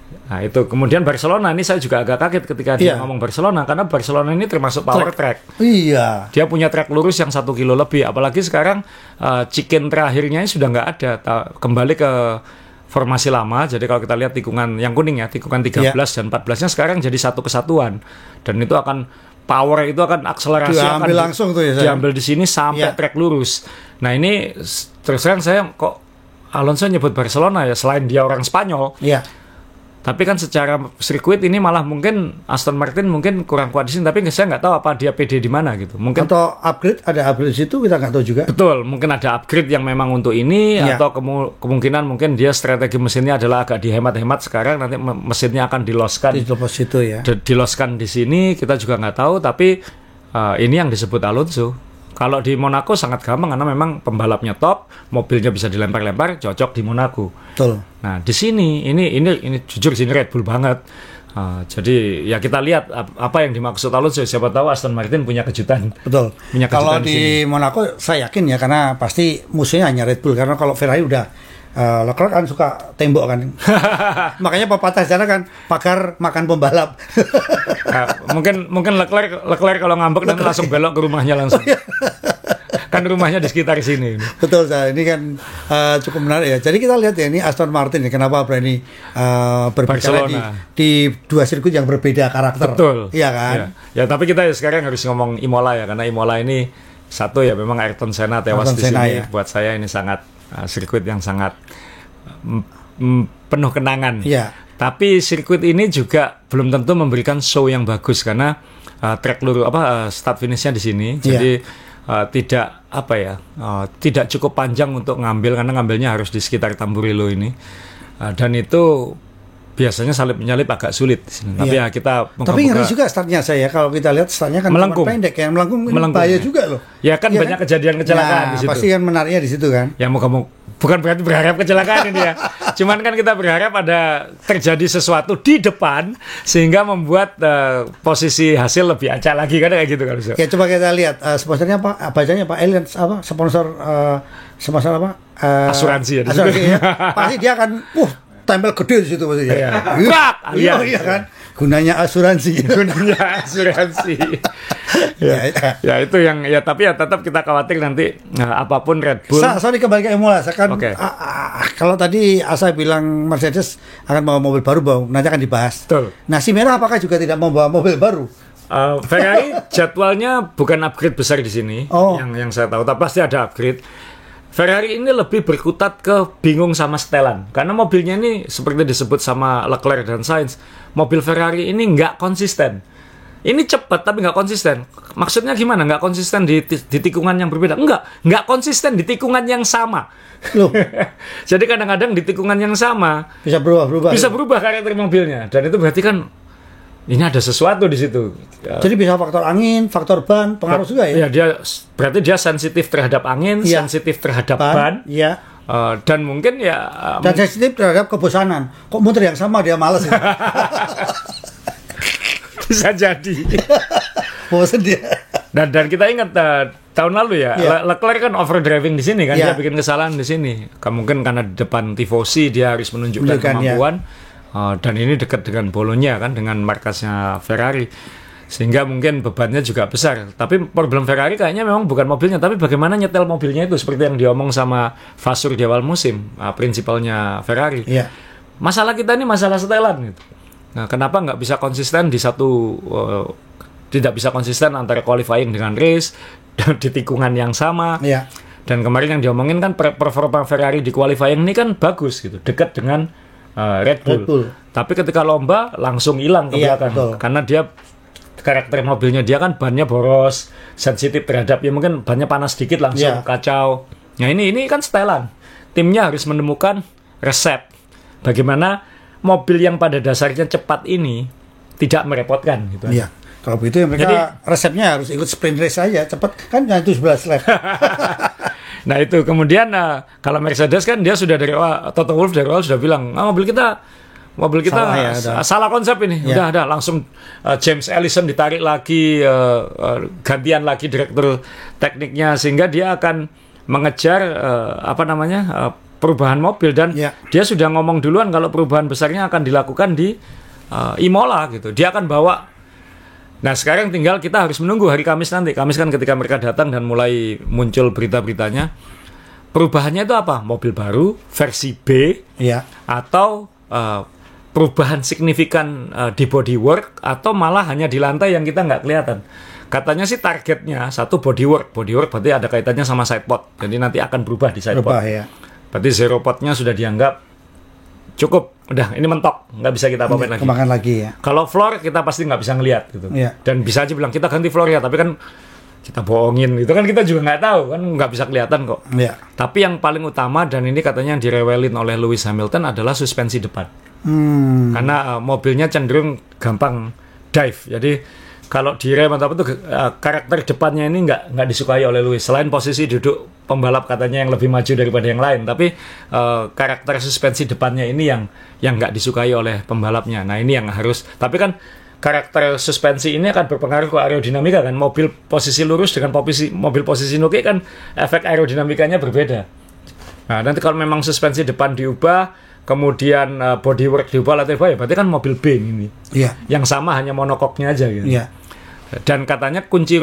S2: Nah itu kemudian Barcelona ini saya juga agak kaget ketika dia ngomong Barcelona, karena Barcelona ini termasuk power track.
S1: Iya.
S2: Dia punya track lurus yang 1 kilo lebih, apalagi sekarang chicken terakhirnya sudah nggak ada, kembali ke formasi lama. Jadi kalau kita lihat tikungan yang kuning ya, tikungan 13 dan 14-nya sekarang jadi satu kesatuan, dan itu akan power itu akan akselerasi
S1: diambil langsung tuh ya,
S2: diambil di sini sampai track lurus. Nah ini terus terang saya kok Alonso nyebut Barcelona ya, selain dia orang Spanyol.
S1: Iya.
S2: Tapi kan secara sirkuit ini malah mungkin Aston Martin mungkin kurang kuat di sini, tapi saya nggak tahu apa dia PD di mana gitu. Mungkin
S1: atau ada upgrade di situ, kita nggak tahu juga.
S2: Betul, mungkin ada upgrade yang memang untuk ini, atau kemungkinan mungkin dia strategi mesinnya adalah agak dihemat-hemat sekarang, nanti mesinnya akan diloskan di sini, kita juga nggak tahu. Tapi ini yang disebut Alonso. Kalau di Monaco sangat gampang karena memang pembalapnya top, mobilnya bisa dilempar-lempar, cocok di Monaco.
S1: Betul.
S2: Nah di sini ini jujur sini Red Bull banget. Jadi ya kita lihat apa yang dimaksud Alonso. Siapa tahu Aston Martin punya kejutan.
S1: Betul. Kalau di Monaco saya yakin ya, karena pasti musuhnya hanya Red Bull, karena kalau Ferrari udah Leclerc kan suka tembok kan. Makanya pepatah sana kan pagar makan pembalap.
S2: Mungkin Leclerc kalau ngambek nanti langsung belok ke rumahnya langsung. Kan rumahnya di sekitar sini.
S1: Betul, ini kan cukup menarik ya. Jadi kita lihat ya, ini Aston Martin ya, kenapa berani berbicara di 2 sirkuit yang berbeda karakter.
S2: Betul.
S1: Iya kan?
S2: Ya tapi kita sekarang harus ngomong Imola ya, karena Imola ini satu ya memang Ayrton Senna tewas di sini. Ya. Buat saya ini sangat sirkuit yang sangat penuh kenangan.
S1: Iya.
S2: Tapi sirkuit ini juga belum tentu memberikan show yang bagus karena track lurus start finishnya di sini. Jadi tidak cukup panjang untuk ngambil, karena ngambilnya harus di sekitar Tamburello ini, dan itu biasanya salib menyalip agak sulit. Tapi ya kita
S1: tapi ngeri juga startnya saya. Kalau kita lihat startnya kan pendek ya, melengkung bahaya juga loh.
S2: Ya kan ya banyak kejadian kecelakaan di situ.
S1: Pasti kan menariknya di situ kan.
S2: Ya bukan berarti berharap kecelakaan ini ya. Cuman kan kita berharap ada terjadi sesuatu di depan sehingga membuat posisi hasil lebih acak lagi kan, kayak gitu kan.
S1: Ya coba kita lihat sponsornya apa? Bacanya Pak Allianz apa? Sponsor apa?
S2: Asuransi ya.
S1: Asuransi ya. Pasti dia akan tempel gede di situ maksudnya. Iya kan. Gunanya asuransi. Ya itu yang ya, tapi ya tetap kita khawatir nanti apapun Red Bull. Sorry, kembali ke Imola. Kalau tadi Asa bilang Mercedes akan membawa mobil baru, nanti akan dibahas.
S2: Betul.
S1: Nah, si Merah apakah juga tidak membawa mobil baru?
S2: Ferrari jadwalnya bukan upgrade besar di sini, yang saya tahu, tapi pasti ada upgrade. Ferrari ini lebih berkutat ke bingung sama setelan, karena mobilnya ini seperti disebut sama Leclerc dan Sainz, mobil Ferrari ini nggak konsisten. Ini cepat tapi nggak konsisten. Maksudnya gimana? Nggak konsisten di tikungan yang berbeda? Nggak konsisten di tikungan yang sama. Loh. Jadi kadang-kadang di tikungan yang sama
S1: bisa berubah
S2: karakter mobilnya, dan itu berarti kan ini ada sesuatu di situ.
S1: Jadi bisa faktor angin, faktor ban, pengaruh juga ya?
S2: Ya, berarti dia sensitif terhadap angin, sensitif terhadap ban.
S1: Iya.
S2: Dan mungkin ya
S1: dan sensitif terhadap kebosanan. Kok muter yang sama dia malas ya?
S2: Bisa jadi.
S1: Bosan dia.
S2: Dan kita ingat tahun lalu ya, Leclerc kan overdriving di sini kan, dia bikin kesalahan di sini. Mungkin karena di depan tifosi dia harus menunjukkan kemampuan. Dan ini dekat dengan Bologna kan, dengan markasnya Ferrari. Sehingga mungkin bebannya juga besar. Tapi problem Ferrari kayaknya memang bukan mobilnya, tapi bagaimana nyetel mobilnya itu, seperti yang diomong sama Vasseur di awal musim, prinsipalnya Ferrari. Masalah kita ini masalah setelan gitu. Nah, kenapa nggak bisa konsisten di satu, tidak bisa konsisten antara qualifying dengan race dan di tikungan yang sama. Dan kemarin yang diomongin kan performa Ferrari di qualifying ini kan bagus gitu, dekat dengan Red Bull. Tapi ketika lomba langsung hilang ke belakang, karena dia karakter mobilnya dia kan bannya boros, sensitif terhadap mungkin bannya panas sedikit langsung kacau. Nah ini kan setelan. Timnya harus menemukan resep bagaimana mobil yang pada dasarnya cepat ini tidak merepotkan gitu.
S1: Kalau begitu mereka resepnya harus ikut sprint race saja, cepat kan itu 11 lap.
S2: Nah itu kemudian kalau Mercedes kan dia sudah dari Toto Wolff dari awal sudah bilang mobil kita salah konsep ini. Udah langsung James Ellison ditarik lagi, gantian lagi direktur tekniknya, sehingga dia akan mengejar perubahan mobil, dan dia sudah ngomong duluan kalau perubahan besarnya akan dilakukan di Imola gitu. Dia akan bawa. Nah sekarang tinggal kita harus menunggu hari Kamis nanti. Kamis kan ketika mereka datang dan mulai muncul berita-beritanya. Perubahannya itu apa? Mobil baru versi B atau perubahan signifikan di bodywork, atau malah hanya di lantai yang kita nggak kelihatan. Katanya sih targetnya satu bodywork berarti ada kaitannya sama sidepod. Jadi nanti akan berubah di sidepod. Berarti zero podnya sudah dianggap cukup, udah ini mentok, nggak bisa kita apa-apain lagi.
S1: Kemakan lagi ya.
S2: Kalau floor kita pasti nggak bisa ngelihat gitu. Dan bisa aja bilang kita ganti floor ya, tapi kan kita bohongin itu kan, kita juga nggak tahu kan, nggak bisa kelihatan kok. Tapi yang paling utama, dan ini katanya yang direwelin oleh Lewis Hamilton, adalah suspensi depan. Karena mobilnya cenderung gampang dive. Jadi kalau di rem atau apa tuh karakter depannya ini nggak disukai oleh Lewis. Selain posisi duduk pembalap katanya yang lebih maju daripada yang lain, tapi karakter suspensi depannya ini yang nggak disukai oleh pembalapnya. Nah ini yang harus. Tapi kan karakter suspensi ini akan berpengaruh ke aerodinamika kan. Mobil posisi lurus dengan mobil posisi nuki kan efek aerodinamikanya berbeda. Nah nanti kalau memang suspensi depan diubah, kemudian bodywork diubah, lantai bawah, ya berarti kan mobil B ini. Yang sama hanya monokoknya aja gitu. Dan katanya kunci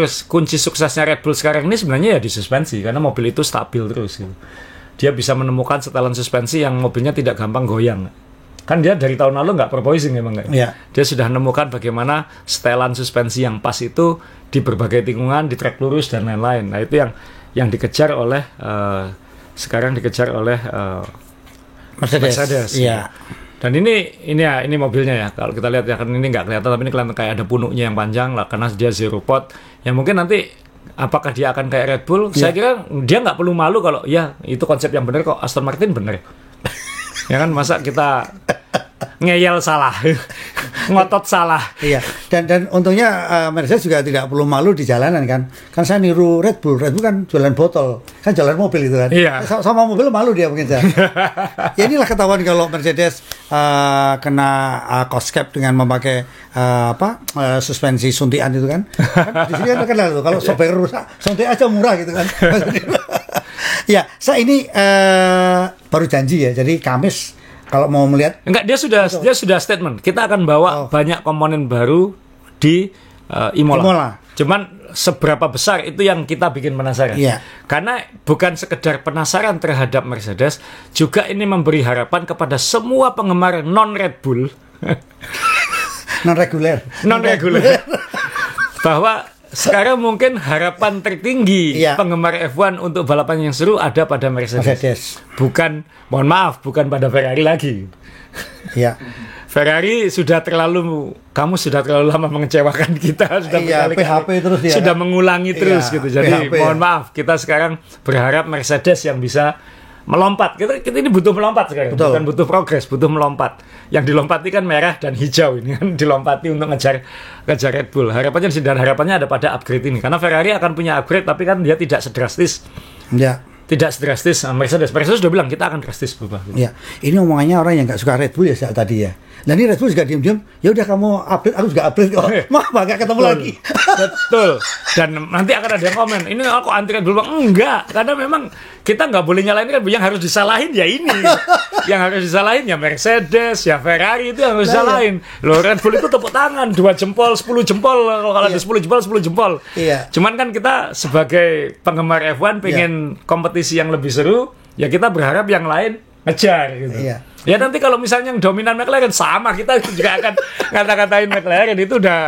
S2: suksesnya Red Bull sekarang ini sebenarnya ya di suspensi, karena mobil itu stabil terus gitu. Dia bisa menemukan setelan suspensi yang mobilnya tidak gampang goyang. Kan dia dari tahun lalu nggak porpoising memang nggak. Dia sudah menemukan bagaimana setelan suspensi yang pas itu di berbagai tikungan, di trek lurus dan lain-lain. Nah itu yang dikejar oleh sekarang dikejar oleh Mercedes. Dan ini mobilnya ya. Kalau kita lihat ya, kan ini nggak kelihatan, tapi ini kelihatan kayak ada punuknya yang panjang lah, karena dia zero pod. Ya mungkin nanti apakah dia akan kayak Red Bull? Saya kira dia nggak perlu malu kalau itu konsep yang benar kok, Aston Martin benar. Ya kan, masa kita ngeyel salah, ngotot salah.
S1: Dan untungnya Mercedes juga tidak perlu malu di jalanan kan. Kan saya niru Red Bull kan jualan botol, kan jualan mobil itu kan. Sama mobil malu dia mungkin. Ya inilah ketahuan kalau Mercedes kena cost cap dengan memakai suspensi suntikan itu kan. Di sini kan terkenal tuh kalau sopir rusak, suntik aja murah gitu kan. Saya ini baru janji ya. Jadi Kamis kalau mau melihat,
S2: dia sudah statement. Kita akan bawa banyak komponen baru di Imola. Cuman seberapa besar itu yang kita bikin penasaran. Karena bukan sekedar penasaran terhadap Mercedes, juga ini memberi harapan kepada semua penggemar non Red Bull,
S1: non reguler,
S2: bahwa sekarang mungkin harapan tertinggi penggemar F1 untuk balapan yang seru ada pada Mercedes. Bukan pada Ferrari lagi. Ferrari kamu sudah terlalu lama mengecewakan kita, sudah
S1: PHP terus ya.
S2: Sudah mengulangi terus gitu. Jadi PHP, mohon maaf, kita sekarang berharap Mercedes yang bisa melompat. Kita ini butuh melompat sekarang. Bukan butuh progres, butuh melompat. Yang dilompati kan merah dan hijau ini kan, dilompati untuk ngejar Red Bull. Harapannya ada pada upgrade ini. Karena Ferrari akan punya upgrade, tapi kan dia tidak sedrastis tidak sedrastis Mercedes. Mercedes sudah bilang kita akan drastis berubah.
S1: Ya, ini omongannya orang yang nggak suka Red Bull ya saat tadi ya. Nah ini Red Bull juga diam-diam, ya udah kamu update, aku juga update kok. Maaf nggak ketemu lagi.
S2: Betul. Dan nanti akan ada yang komen, ini aku anti Red Bull. Bang. Enggak, karena memang kita nggak boleh nyalain Red Bull. Yang harus disalahin ya ini. Yang harus disalahin ya Mercedes, ya Ferrari, itu yang harus disalahin. Loh, Red Bull itu tepuk tangan, 2 jempol, 10 jempol. Kalau ada 10 jempol, 10 jempol.
S1: Iya.
S2: Cuman kan kita sebagai penggemar F1 pengen kompetisi yang lebih seru, ya kita berharap yang lain ngejar gitu.
S1: Iya.
S2: Ya nanti kalau misalnya yang dominan McLaren sama, kita juga akan ngata-ngatain McLaren, itu udah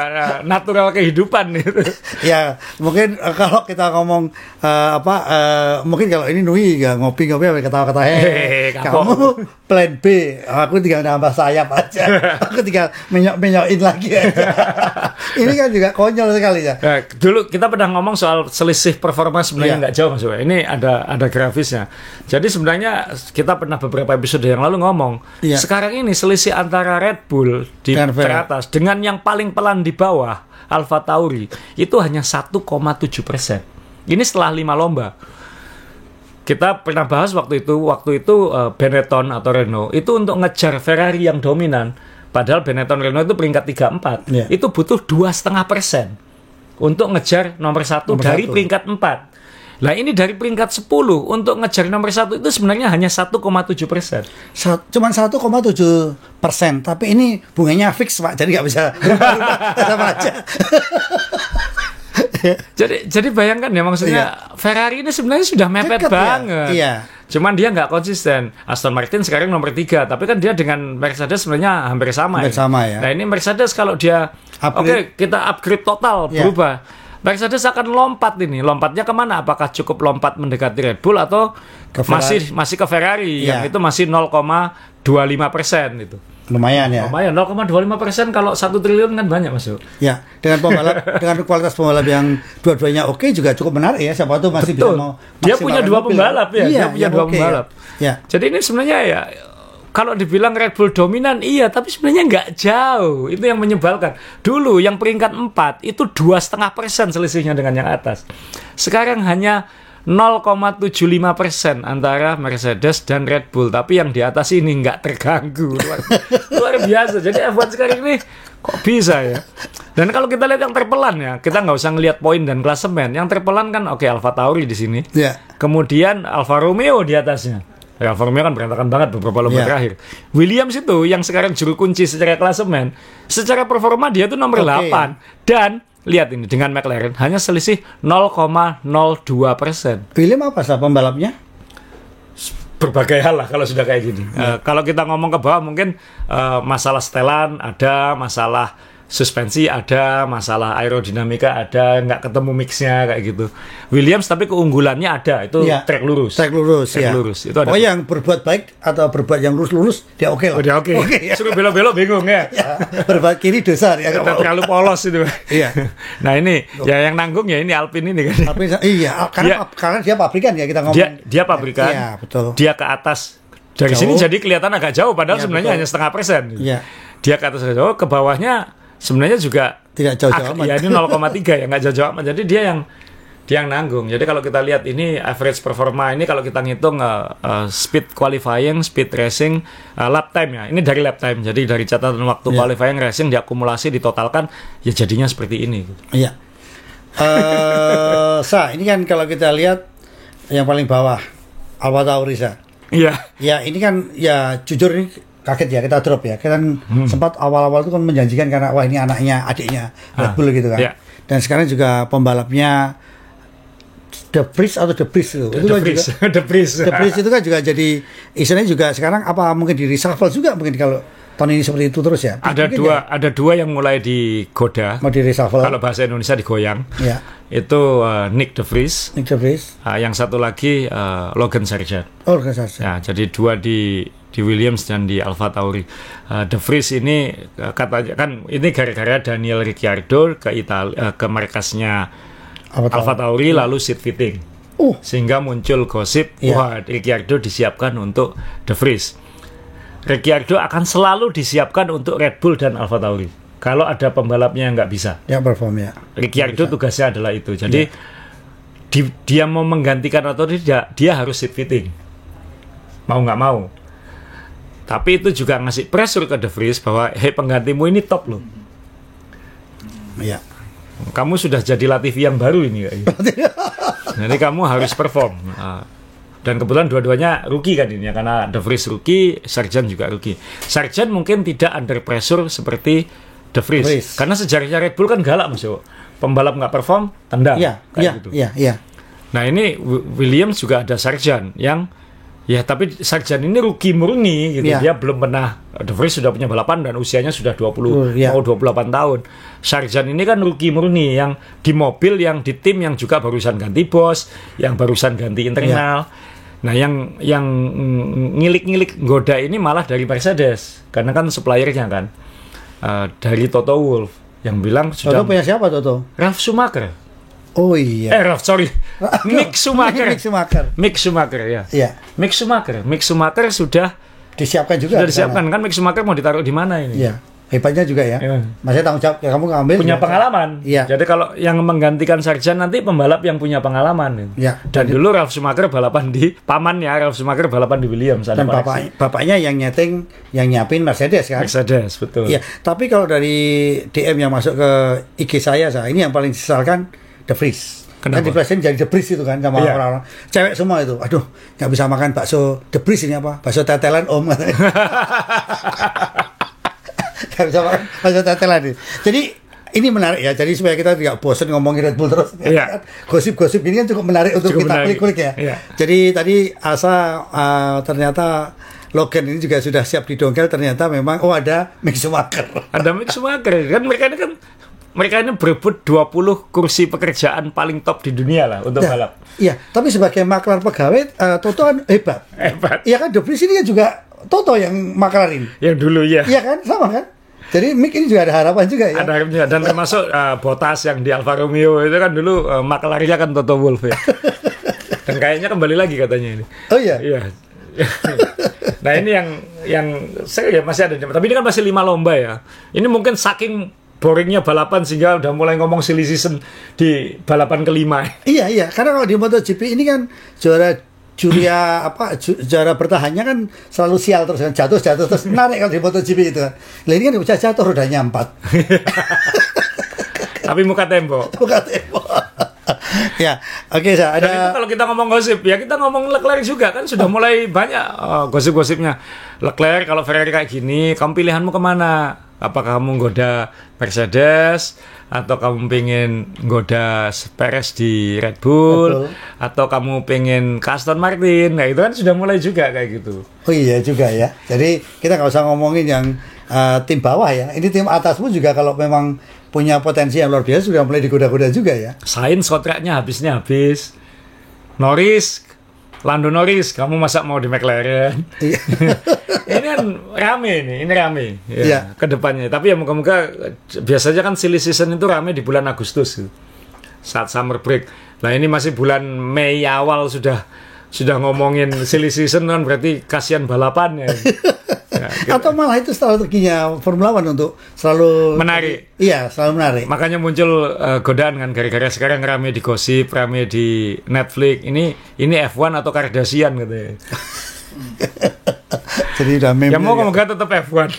S2: natural kehidupan gitu.
S1: Ya mungkin kalau kita ngomong mungkin kalau ini Nui ya ngopi-ngopi ketawa-ketawa kamu plan B, aku tinggal nambah sayap aja, aku tinggal menyok-menyokin lagi aja. Ini kan juga konyol sekali ya.
S2: Nah, dulu kita pernah ngomong soal selisih performa sebenarnya nggak jauh Mas Uwe. Ini ada grafisnya. Jadi sebenarnya kita pernah beberapa episode yang lalu ngomong, sekarang ini selisih antara Red Bull di teratas dengan yang paling pelan di bawah, Alfa Tauri, itu hanya 1,7%. Ini setelah 5 lomba. Kita pernah bahas waktu itu Benetton atau Renault itu untuk ngejar Ferrari yang dominan. Padahal Benetton Renault itu peringkat 3-4. Itu butuh 2,5% untuk ngejar nomor 1 dari peringkat 4. Nah ini dari peringkat 10 untuk ngejar nomor 1 itu sebenarnya hanya 1,7%.
S1: Cuman 1,7%, tapi ini bunganya fix Pak, jadi nggak bisa berubah-ubah sama aja.
S2: jadi bayangkan ya, maksudnya Ferrari ini sebenarnya sudah mepet banget.
S1: Iya.
S2: Cuman dia nggak konsisten. Aston Martin sekarang nomor 3, tapi kan dia dengan Mercedes sebenarnya hampir sama.
S1: Ya.
S2: Nah ini Mercedes kalau dia kita upgrade total berubah. Mercedes akan lompat ini. Lompatnya kemana? Apakah cukup lompat mendekati Red Bull atau masih ke Ferrari yang itu masih 0,25% itu.
S1: Lumayan ya.
S2: Lumayan 0,25% kalau 1 triliun kan banyak masuk.
S1: Ya, dengan pembalap dengan kualitas pembalap yang dua-duanya oke juga cukup menarik ya. Siapa tuh masih bisa mau.
S2: Dia punya 2 pembalap ya. Dia punya 2 pembalap.
S1: Ya.
S2: Jadi ini sebenarnya ya kalau dibilang Red Bull dominan, iya, tapi sebenarnya nggak jauh. Itu yang menyebalkan. Dulu yang peringkat 4 itu 2,5% selisihnya dengan yang atas. Sekarang hanya 0,75% antara Mercedes dan Red Bull. Tapi yang di atas ini nggak terganggu. Luar biasa. Jadi F1 sekarang ini kok bisa ya? Dan kalau kita lihat yang terpelan ya, kita nggak usah ngelihat poin dan klasemen. Yang terpelan kan Alfa Tauri di sini. Kemudian Alfa Romeo di atasnya. Alfa Romeo kan berantakan banget beberapa lomba terakhir. Williams itu yang sekarang juru kunci secara klasemen, secara performa dia tuh nomor 8. Dan lihat ini dengan McLaren hanya selisih 0,02%.
S1: Williams apa sah pembalapnya?
S2: Berbagai hal lah kalau sudah kayak gini. Kalau kita ngomong ke bawah mungkin masalah setelan ada, masalah suspensi ada, masalah aerodinamika ada, nggak ketemu mixnya kayak gitu. Williams tapi keunggulannya ada, itu trek lurus.
S1: Trek lurus itu ada. Oh yang berbuat baik atau berbuat yang lurus dia oke lah.
S2: Dia oke. Ya. Suruh belok-belok bingung ya.
S1: Berbuat kiri dosa ya.
S2: Terlalu polos itu.
S1: Iya.
S2: Nah ini ya yang nanggung ya ini Alpine ini kan.
S1: Alpine, karena dia pabrikan ya kita ngomong.
S2: Dia pabrikan.
S1: Iya, betul.
S2: Dia ke atas. Dari sini jadi kelihatan agak jauh padahal sebenarnya hanya 0,5%.
S1: Iya.
S2: Dia ke atas agak jauh, ke bawahnya sebenarnya juga
S1: tidak jauh-jauh amat.
S2: Ya ini 0,3 ya, nggak jauh-jauh amat. Jadi dia yang nanggung. Jadi kalau kita lihat ini average performa ini kalau kita ngitung speed qualifying, speed racing, lap time ya. Ini dari lap time. Jadi dari catatan waktu qualifying, racing diakumulasi, ditotalkan ya jadinya seperti ini.
S1: Iya. Ini kan kalau kita lihat yang paling bawah Alfa Tauri
S2: Iya.
S1: Ya ini kan ya jujur ini kaget ya, kita drop ya. Kita kan sempat awal-awal itu kan menjanjikan karena wah ini anaknya, adiknya Red Bull gitu kan. Dan sekarang juga pembalapnya De Vries itu.
S2: De Vries
S1: itu kan juga jadi istilahnya juga sekarang apa mungkin di reshuffle juga mungkin kalau tahun ini seperti itu terus ya.
S2: Ada dua yang mulai digoda.
S1: Mau di reshuffle.
S2: Kalau bahasa Indonesia digoyang.
S1: Ya.
S2: Itu Nick De Vries. Yang satu lagi Logan Sargent.
S1: Logan Sargent.
S2: Ya, jadi 2 di Williams dan di Alfa Tauri. De Vries ini katanya kan ini gara-gara Daniel Ricciardo ke markasnya Alfa Tauri lalu seat fitting. Sehingga muncul gosip wah Ricciardo disiapkan untuk De Vries. Ricciardo akan selalu disiapkan untuk Red Bull dan Alfa Tauri. Kalau ada pembalapnya yang nggak bisa.
S1: Ya perform ya.
S2: Ricciardo tugasnya adalah itu. Jadi dia mau menggantikan atau tidak, dia harus seat fitting. Mau nggak mau. Tapi itu juga ngasih pressure ke De Vries bahwa penggantimu ini top loh.
S1: Iya.
S2: Kamu sudah jadi Latifi yang baru ini. Jadi kamu harus perform. Dan kebetulan dua-duanya rookie kan ini, karena De Vries rookie, Sargent juga rookie. Sargent mungkin tidak under pressure seperti De Vries. Karena sejarahnya Red Bull kan galak Mas Yo. Pembalap nggak perform, tendang. Gitu.
S1: Iya.
S2: Nah ini Williams juga ada Sargent yang tapi Sargent ini rookie murni gitu. Dia belum pernah, De Vries sudah punya balapan dan usianya sudah 20 mau 28 tahun. Sargent ini kan rookie murni yang di mobil, yang di tim yang juga barusan ganti bos, yang barusan ganti internal. Nah, yang ngilik-ngilik goda ini malah dari Mercedes, karena kan suppliernya kan dari Toto Wolff yang bilang sudah.
S1: Toto punya siapa Toto?
S2: Ralf Schumacher.
S1: Oh iya.
S2: Mick Schumacher. Mick Schumacher ya.
S1: Iya.
S2: Mick Schumacher sudah
S1: disiapkan juga.
S2: Sudah disiapkan kan. Mick Schumacher mau ditaruh di mana ini?
S1: Iya. Hebatnya juga ya. Masih tanggung jawab ya, kamu ngambil.
S2: Punya pengalaman.
S1: Iya.
S2: Jadi kalau yang menggantikan Sargent nanti pembalap yang punya pengalaman.
S1: Iya.
S2: Dan dulu Ralf Schumacher balapan di pamannya, Ralf Schumacher balapan di Williams.
S1: Dan bapaknya yang nyiapin Mercedes kan?
S2: Mercedes, betul.
S1: Iya. Tapi kalau dari DM yang masuk ke IG saya ini yang paling disesalkan De Vries. Kan di presiden jadi De Vries itu kan sama orang-orang cewek semua itu. Aduh, nggak bisa makan bakso De Vries ini apa? Bakso tetelan om. Nggak bisa makan bakso tetelan ini. Jadi ini menarik ya. Jadi supaya kita tidak bosan ngomongin Red Bull terus.
S2: Iya.
S1: Gosip-gosip ini kan cukup menarik untuk kita kulik-kulik ya.
S2: Iya.
S1: Jadi tadi Asa ternyata Logan ini juga sudah siap didongkel, ternyata memang ada Mick Schumacher.
S2: Ada Mick Schumacher kan mereka ini berebut 20 kursi pekerjaan paling top di dunia lah untuk balap.
S1: Iya, tapi sebagai maklar pegawai Toto kan hebat. Iya kan, De Vries ini kan juga Toto yang maklarin.
S2: Yang dulu ya.
S1: Iya kan, sama kan. Jadi Mick ini juga ada harapan juga ya.
S2: Ada harapannya, dan termasuk Bottas yang di Alfa Romeo itu kan dulu maklarnya kan Toto Wolff ya. Dan kayaknya kembali lagi katanya ini.
S1: Oh iya.
S2: Iya. Nah ini yang saya masih ada, tapi ini kan masih 5 lomba ya. Ini mungkin saking boringnya balapan sehingga udah mulai ngomong silly season di balapan kelima.
S1: Iya, karena kalau di MotoGP ini kan juara bertahannya kan selalu sial terus kan, jatuh terus menarik kalau di MotoGP itu kan. Lah ini kan bisa jatuh rodanya 4.
S2: Tapi muka tembok.
S1: Ya, oke, ada.
S2: Dan itu kalau kita ngomong gosip ya, kita ngomong Leclerc juga kan sudah mulai banyak gosip-gosipnya. Leclerc kalau Ferrari kayak gini, kamu pilihanmu kemana? Apakah kamu nggoda Mercedes, atau kamu pengen nggoda Perez di Red Bull, atau kamu pengen Aston Martin? Nah itu kan sudah mulai juga kayak gitu.
S1: Oh iya juga ya. Jadi kita nggak usah ngomongin yang tim bawah ya. Ini tim atas pun juga kalau memang punya potensi yang luar biasa sudah mulai digoda-goda juga ya.
S2: Sainz kontraknya habis. Lando Norris, kamu masa mau di McLaren? Ini kan rame ya, ke depannya. Tapi ya moga-moga, biasanya kan silly season itu rame di bulan Agustus gitu, saat summer break. Nah ini masih bulan Mei awal sudah ngomongin silly season kan, berarti kasihan balapannya. Ya, gitu.
S1: Atau malah itu strateginya Formula One untuk selalu
S2: menarik.
S1: Iya, selalu menarik.
S2: Makanya muncul godaan kan, gara-gara sekarang rame di gosip, rame di Netflix. Ini F1 atau Kardashian gitu ya.
S1: Jadi udah meme.
S2: Ya mau ngomong tetap F1.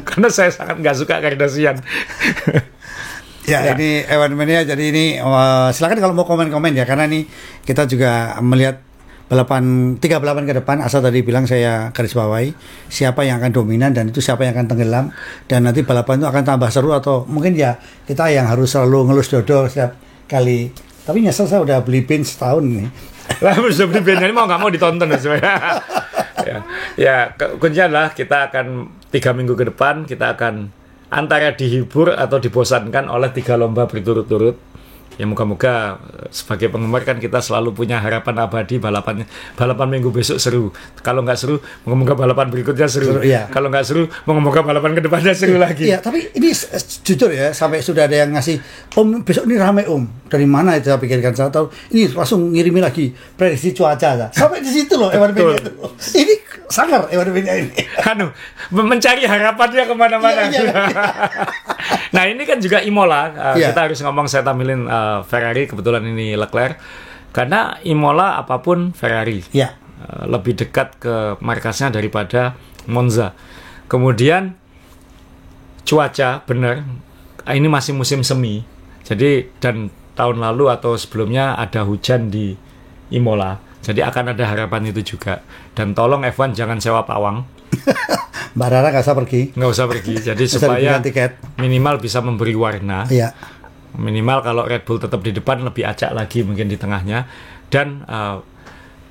S2: Karena saya sangat nggak suka Kardashian.
S1: Ya, ini F1 Mania. Jadi ini silakan kalau mau komen-komen ya, karena ini kita juga melihat tiga balapan ke depan. Asa tadi bilang, saya garis bawahi siapa yang akan dominan dan itu siapa yang akan tenggelam, dan nanti balapan itu akan tambah seru atau mungkin ya kita yang harus selalu ngelus dodol setiap kali. Tapi nyesel saya udah beli pin setahun nih.
S2: Lah sudah beli pin ini nggak mau ditonton sebenarnya. Ya kuncinya adalah kita akan 3 minggu ke depan kita akan antara dihibur atau dibosankan oleh 3 lomba berturut-turut. Ya moga-moga sebagai penggemar kan kita selalu punya harapan abadi balapan minggu besok seru. Kalau nggak seru, moga-moga balapan berikutnya seru.
S1: Iya.
S2: Kalau nggak seru, moga-moga balapan ke depannya seru lagi.
S1: Iya, tapi ini jujur ya, sampai sudah ada yang ngasih, Om besok ini rame Om. Dari mana itu saya pikirkan, saya tahu. Ini langsung ngirimin lagi prediksi cuaca. Sampai di situ loh Ewan Media itu. Ini sangar Ewan Media ini.
S2: Mencari harapannya kemana-mana.
S1: Iya.
S2: Nah ini kan juga Imola, kita harus ngomong, saya tampilin Ferrari, kebetulan ini Leclerc. Karena Imola apapun Ferrari.
S1: Ya.
S2: Lebih dekat ke markasnya daripada Monza. Kemudian cuaca benar, ini masih musim semi. Jadi dan tahun lalu atau sebelumnya ada hujan di Imola. Jadi akan ada harapan itu juga. Dan tolong F1 jangan sewa pawang.
S1: Mbak Rara nggak usah pergi.
S2: Jadi supaya minimal bisa memberi warna.
S1: Iya.
S2: Minimal kalau Red Bull tetap di depan lebih acak lagi mungkin di tengahnya. Dan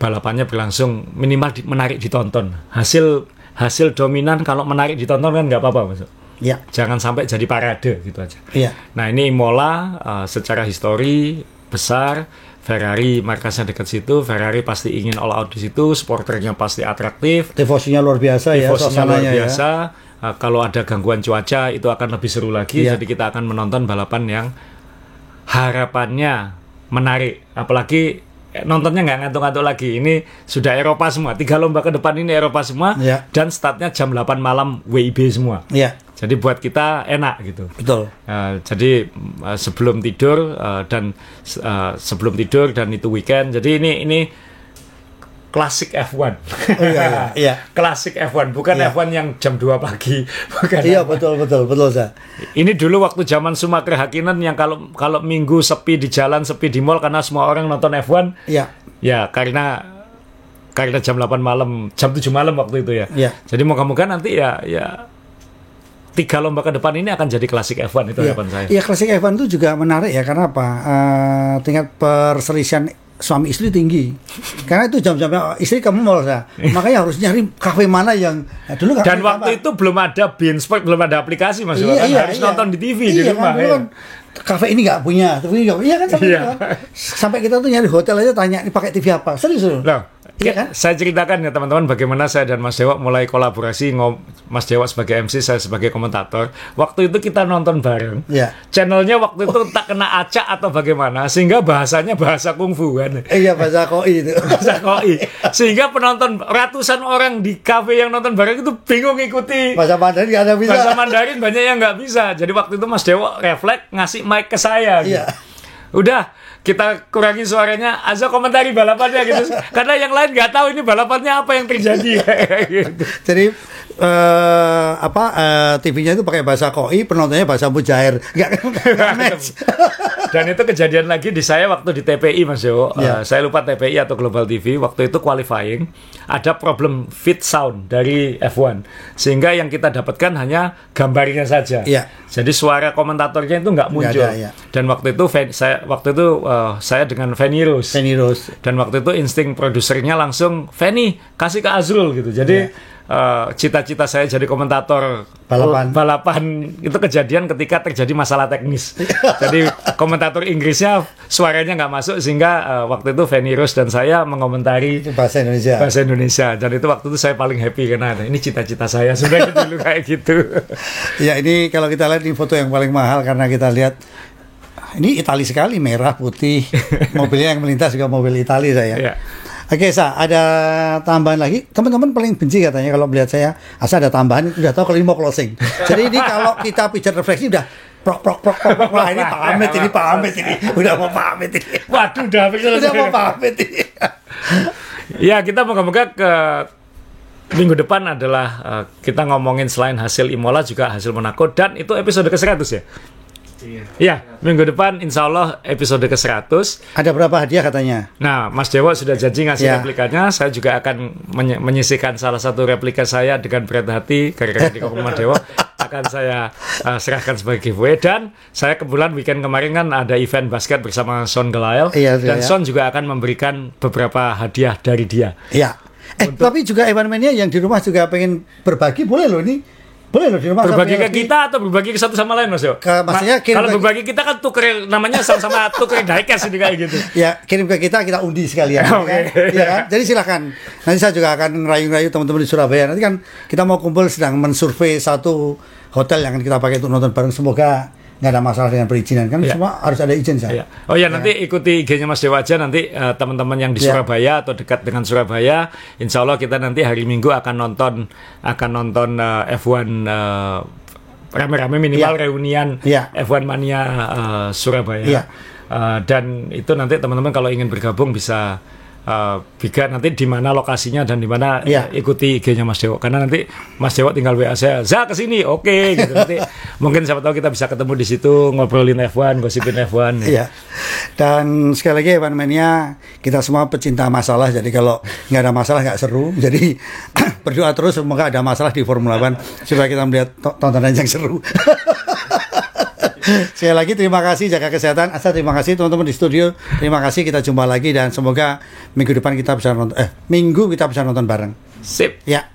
S2: balapannya berlangsung minimal menarik ditonton. Hasil dominan kalau menarik ditonton kan nggak apa-apa, Mas.
S1: Ya.
S2: Jangan sampai jadi parade gitu aja.
S1: Ya.
S2: Nah ini Imola secara histori besar, Ferrari markasnya dekat situ, Ferrari pasti ingin all out di situ, supporternya pasti atraktif,
S1: tifosinya luar biasa ya,
S2: luar biasa. Kalau ada gangguan cuaca itu akan lebih seru lagi.
S1: Ya.
S2: Jadi kita akan menonton balapan yang harapannya menarik, apalagi nontonnya nggak ngantuk-ngantuk lagi. Ini sudah Eropa semua, 3 lomba ke depan ini Eropa semua,
S1: ya.
S2: Dan startnya jam 8 malam WIB semua.
S1: Ya.
S2: Jadi buat kita enak gitu.
S1: Betul.
S2: Jadi sebelum tidur dan itu weekend. Jadi ini klasik F1.
S1: Oh, iya.
S2: Klasik F1, bukan F1 yang jam 2 pagi. Bukan.
S1: Iya, betul Sa.
S2: Ini dulu waktu zaman Schumacher Hakkinen yang kalau minggu sepi di jalan, sepi di mall karena semua orang nonton F1.
S1: Iya.
S2: Ya, karena jam 8 malam, jam 7 malam waktu itu ya.
S1: Iya.
S2: Jadi moga-moga nanti ya 3 lomba ke depan ini akan jadi klasik F1 itu harapan saya.
S1: Iya, klasik F1 itu juga menarik ya, karena apa? Tingkat perselisihan suami istri tinggi. Karena itu jam-jamnya istri kamu mau lah. Makanya harus nyari kafe mana yang dulu kan.
S2: Dan waktu itu belum ada Beansport, belum ada aplikasi Mas. Harus nonton di TV di rumah.
S1: Kan, kan kafe ini nggak punya, TV nggak punya kan sampai kita tuh nyari hotel aja tanya ini pakai TV apa. Serius loh. Iya kan?
S2: Saya ceritakan ya teman-teman bagaimana saya dan Mas Dewa mulai kolaborasi, Mas Dewa sebagai MC, saya sebagai komentator. Waktu itu kita nonton bareng.
S1: Ya.
S2: Channelnya waktu itu tak kena acak atau bagaimana, sehingga bahasanya bahasa kungfu kan.
S1: Iya, bahasa koi itu.
S2: Bahasa koi. Sehingga penonton ratusan orang di kafe yang nonton bareng itu bingung ikuti.
S1: Bahasa Mandarin nggak ada bisa.
S2: Bahasa Mandarin banyak yang nggak bisa. Jadi waktu itu Mas Dewa refleks ngasih mic ke saya.
S1: Iya.
S2: Gitu. Udah, kita kurangi suaranya, aja komentari balapannya gitu. Karena yang lain nggak tahu ini balapannya apa yang terjadi. Gitu.
S1: Jadi TV-nya itu pakai bahasa koi, penontonnya bahasa mujair. Nggak match.
S2: Dan itu kejadian lagi di saya waktu di TPI Mas Jo. Saya lupa TPI atau Global TV. Waktu itu qualifying, ada problem fit sound dari F1. Sehingga yang kita dapatkan hanya gambarnya saja.
S1: Ya.
S2: Jadi suara komentatornya itu nggak muncul.
S1: Nggak ada, ya.
S2: Dan waktu itu saya dengan Fanny Rose. Dan waktu itu insting produsernya langsung, Fanny kasih ke Azrul gitu. Jadi cita-cita saya jadi komentator balapan itu kejadian ketika terjadi masalah teknis. Jadi komentator Inggrisnya suaranya nggak masuk, sehingga waktu itu Fanny Rose dan saya mengomentari
S1: bahasa Indonesia.
S2: Dan itu waktu itu saya paling happy karena ini cita-cita saya sudah dulu kayak gitu.
S1: Ya, ini kalau kita lihat ini foto yang paling mahal karena kita lihat ini Itali sekali, merah putih. Mobilnya yang melintas juga mobil Itali saya.
S2: Ya.
S1: Oke, Sa, ada tambahan lagi. Teman-teman paling benci katanya kalau melihat saya, asal ada tambahan, udah tahu kalau ini mau closing. Jadi ini kalau kita pijat refleksi udah prok. Wah, ini pamit ini. Udah mau pamit ini.
S2: Waduh, udah
S1: mau pamit ini.
S2: Ya, kita moga-moga ke minggu depan adalah kita ngomongin selain hasil Imola juga hasil Monaco, dan itu episode ke-100 ya. Iya, minggu depan insya Allah episode ke-100.
S1: Ada berapa hadiah katanya?
S2: Nah, Mas Dewa sudah janji ngasih replikanya. Saya juga akan menyisihkan salah satu replika saya dengan berat hati gara-gara di Mas Dewa. Akan saya serahkan sebagai giveaway. Dan saya kebetulan weekend kemarin kan ada event basket bersama Son Gelael. Dan Son juga akan memberikan beberapa hadiah dari dia.
S1: Iya. Tapi juga Evan Mania yang di rumah juga pengen berbagi, boleh loh ini. Boleh loh di rumah.
S2: Berbagi ke kita atau berbagi ke satu sama lain Mas Yo?
S1: Maksudnya
S2: kalau berbagi kita kan tuker, namanya sama-sama tuker diecast ini kayak gitu.
S1: Ya, kirim ke kita undi sekalian.
S2: Okay.
S1: Ya kan? Jadi silakan. Nanti saya juga akan ngerayu-ngerayu teman-teman di Surabaya. Nanti kan kita mau kumpul sedang mensurvei satu hotel yang kita pakai untuk nonton bareng. Semoga nggak ada masalah dengan perizinan kan, semua harus ada izin saya.
S2: Oh ya, nanti ikuti IG-nya Mas Dewa aja, nanti teman-teman yang di Surabaya atau dekat dengan Surabaya, insya Allah kita nanti hari Minggu akan nonton F1 rame-rame minimal reunian F1 Mania Surabaya. Dan itu nanti teman-teman kalau ingin bergabung bisa Biga nanti di mana lokasinya dan di mana ikuti IG-nya Mas Dewo, karena nanti Mas Dewo tinggal WA saya, "Za kesini," oke gitu. Nanti mungkin siapa tahu kita bisa ketemu di situ ngobrolin F1, gosipin F1.
S1: Iya. Dan sekali lagi F1 Mania, kita semua pecinta masalah, jadi kalau nggak ada masalah nggak seru. Jadi berdoa terus semoga ada masalah di Formula One supaya kita melihat tontonan yang seru. Sekali lagi terima kasih, jaga kesehatan. Asa, terima kasih teman-teman di studio. Terima kasih, kita jumpa lagi dan semoga minggu depan kita bisa nonton minggu kita bisa nonton bareng.
S2: Sip.
S1: Ya.